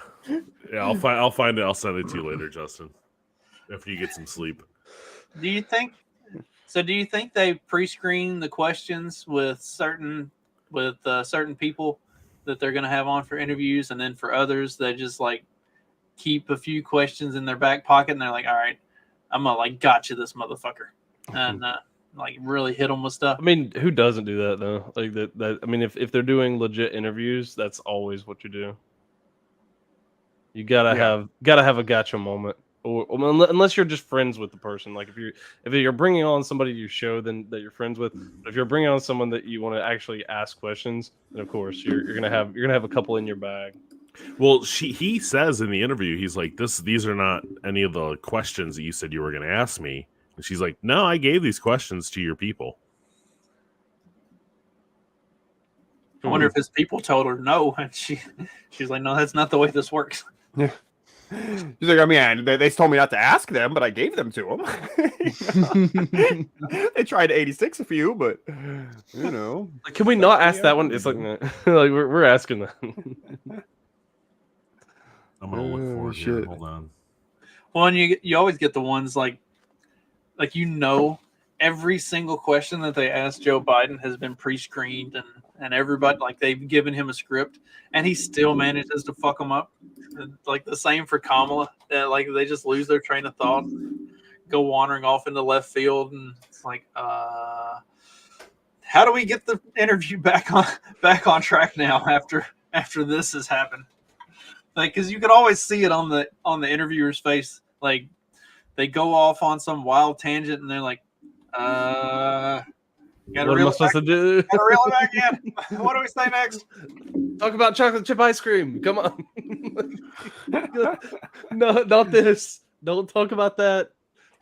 [SPEAKER 7] I'll find it. I'll send it to you later, Justin, after you get some sleep.
[SPEAKER 4] Do you think they pre-screen the questions with certain people that they're going to have on for interviews, and then for others they just like keep a few questions in their back pocket, and they're like, all right, I'm gonna like gotcha this motherfucker, and like really hit them with stuff.
[SPEAKER 6] I mean, who doesn't do that though? Like that. I mean, if they're doing legit interviews, that's always what you do. You gotta have a gotcha moment, or unless you're just friends with the person. Like if you're bringing on somebody to your show, then that you're friends with. But if you're bringing on someone that you want to actually ask questions, then of course you're gonna have a couple in your bag.
[SPEAKER 7] Well, he says in the interview, he's like, these are not any of the questions that you said you were going to ask me. And she's like, no, I gave these questions to your people.
[SPEAKER 4] I wonder if his people told her no, and she's like, no, that's not the way this works.
[SPEAKER 5] Yeah. She's like, I mean, they told me not to ask them, but I gave them to them. They tried 86 a few, but you know.
[SPEAKER 6] Like, can we not ask that one? It's like, like we're asking that.
[SPEAKER 7] I'm gonna look for it here. Hold on.
[SPEAKER 4] Well, and you always get the ones like every single question that they asked Joe Biden has been pre-screened, and everybody, like, they've given him a script, and he still manages to fuck them up. Like the same for Kamala, like they just lose their train of thought, go wandering off into left field, and it's like, how do we get the interview back on track now after this has happened? Like, because you could always see it on the interviewer's face, like they go off on some wild tangent, and they're like,
[SPEAKER 6] what am I supposed to do?
[SPEAKER 4] Gotta reel it back in. What do we say next?
[SPEAKER 6] Talk about chocolate chip ice cream. Come on. No, not this. Don't talk about that.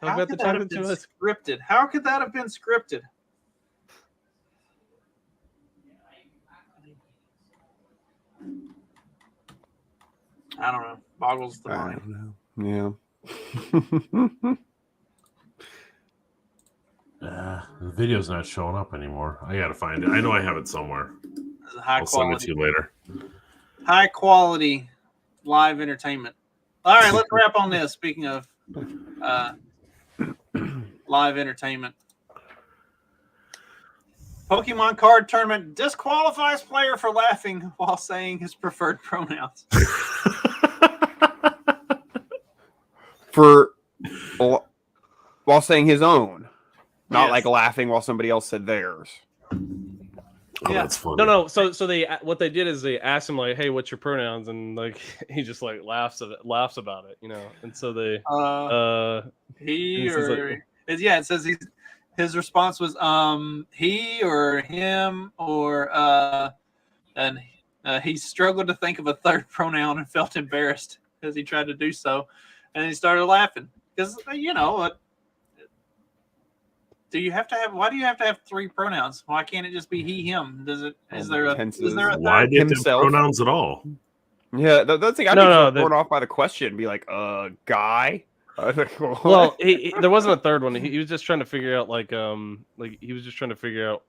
[SPEAKER 6] Talk about the chocolate chip ice
[SPEAKER 4] cream. Scripted. How could that have been scripted? I don't know. Boggles the mind.
[SPEAKER 5] I don't know. Yeah.
[SPEAKER 7] The video's not showing up anymore. I gotta find it. I know I have it somewhere.
[SPEAKER 4] I'll
[SPEAKER 7] send it to you later.
[SPEAKER 4] High quality live entertainment. All right, let's wrap on this. Speaking of live entertainment, Pokemon card tournament disqualifies player for laughing while saying his preferred pronouns.
[SPEAKER 5] While saying his own. Not like laughing while somebody else said theirs.
[SPEAKER 7] Oh, yeah. That's funny.
[SPEAKER 6] No. So they what they did is they asked him like, "Hey, what's your pronouns?" And like he just like laughs about it, you know. And so they
[SPEAKER 4] it says his response was he or him or and he struggled to think of a third pronoun and felt embarrassed as he tried to do so, and he started laughing because why do you have to have three pronouns? Why can't it just be he, him? Is there a
[SPEAKER 7] why did they have pronouns at all?
[SPEAKER 5] Yeah, that's like I'd be thrown off by the question, be like, guy.
[SPEAKER 6] Well, there wasn't a third one. He was just trying to figure out he was just trying to figure out.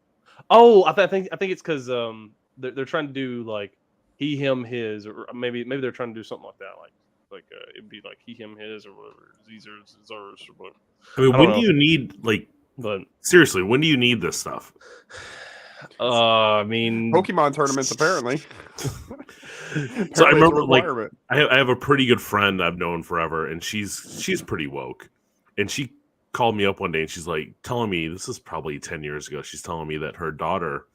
[SPEAKER 6] Oh, I think it's because they're trying to do like he, him, his, or maybe they're trying to do something like that, like it'd be like he, him, his, or whatever. These are ours, or whatever.
[SPEAKER 7] I mean, when do you need But seriously, when do you need this stuff?
[SPEAKER 6] I mean,
[SPEAKER 5] Pokemon tournaments apparently.
[SPEAKER 7] So I remember, I have a pretty good friend I've known forever, and she's pretty woke, and she called me up one day and she's like telling me, this is probably 10 years ago. She's telling me that her daughter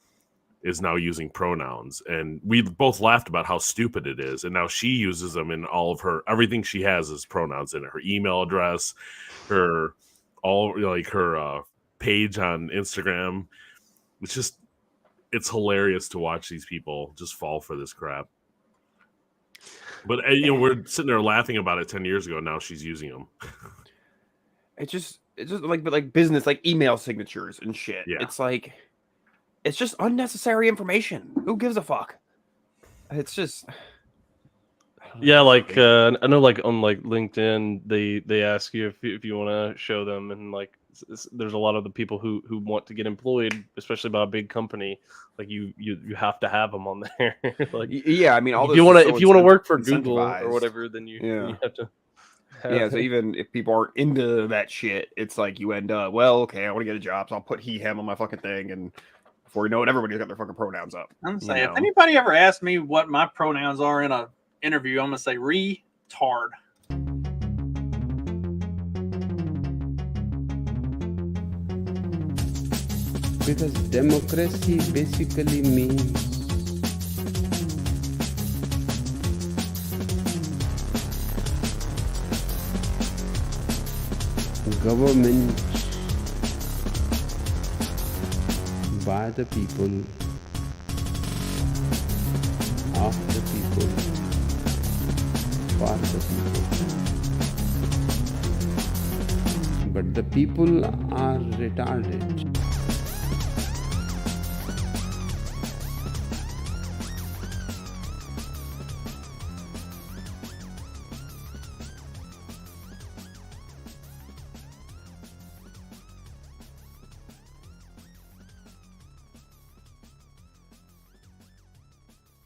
[SPEAKER 7] is now using pronouns, and we both laughed about how stupid it is. And now she uses them in all of everything she has is pronouns in it. Her email address, her page on Instagram. It's hilarious to watch these people just fall for this crap. But we're sitting there laughing about it 10 years ago. Now she's using them.
[SPEAKER 5] It's just like business, like email signatures and shit.
[SPEAKER 7] Yeah.
[SPEAKER 5] It's like, it's just unnecessary information. Who gives a fuck? It's just
[SPEAKER 6] Yeah, like I know, like on like LinkedIn, they ask you if you want to show them, and like there's a lot of the people who want to get employed, especially by a big company. Like you have to have them on there. Like
[SPEAKER 5] yeah, I mean, all
[SPEAKER 6] if you
[SPEAKER 5] want
[SPEAKER 6] to work for Google or
[SPEAKER 5] incentivized.
[SPEAKER 6] whatever, then you have to.
[SPEAKER 5] Yeah, so even if people aren't into that shit, it's like you end up, well, okay, I want to get a job, so I'll put he, him on my fucking thing, and before you know it, everybody's got their fucking pronouns up.
[SPEAKER 4] I'm saying, if anybody ever asks me what my pronouns are in a interview, I'm gonna say retard.
[SPEAKER 9] Because democracy basically means government by the people, of the people, for the people. But the people are retarded.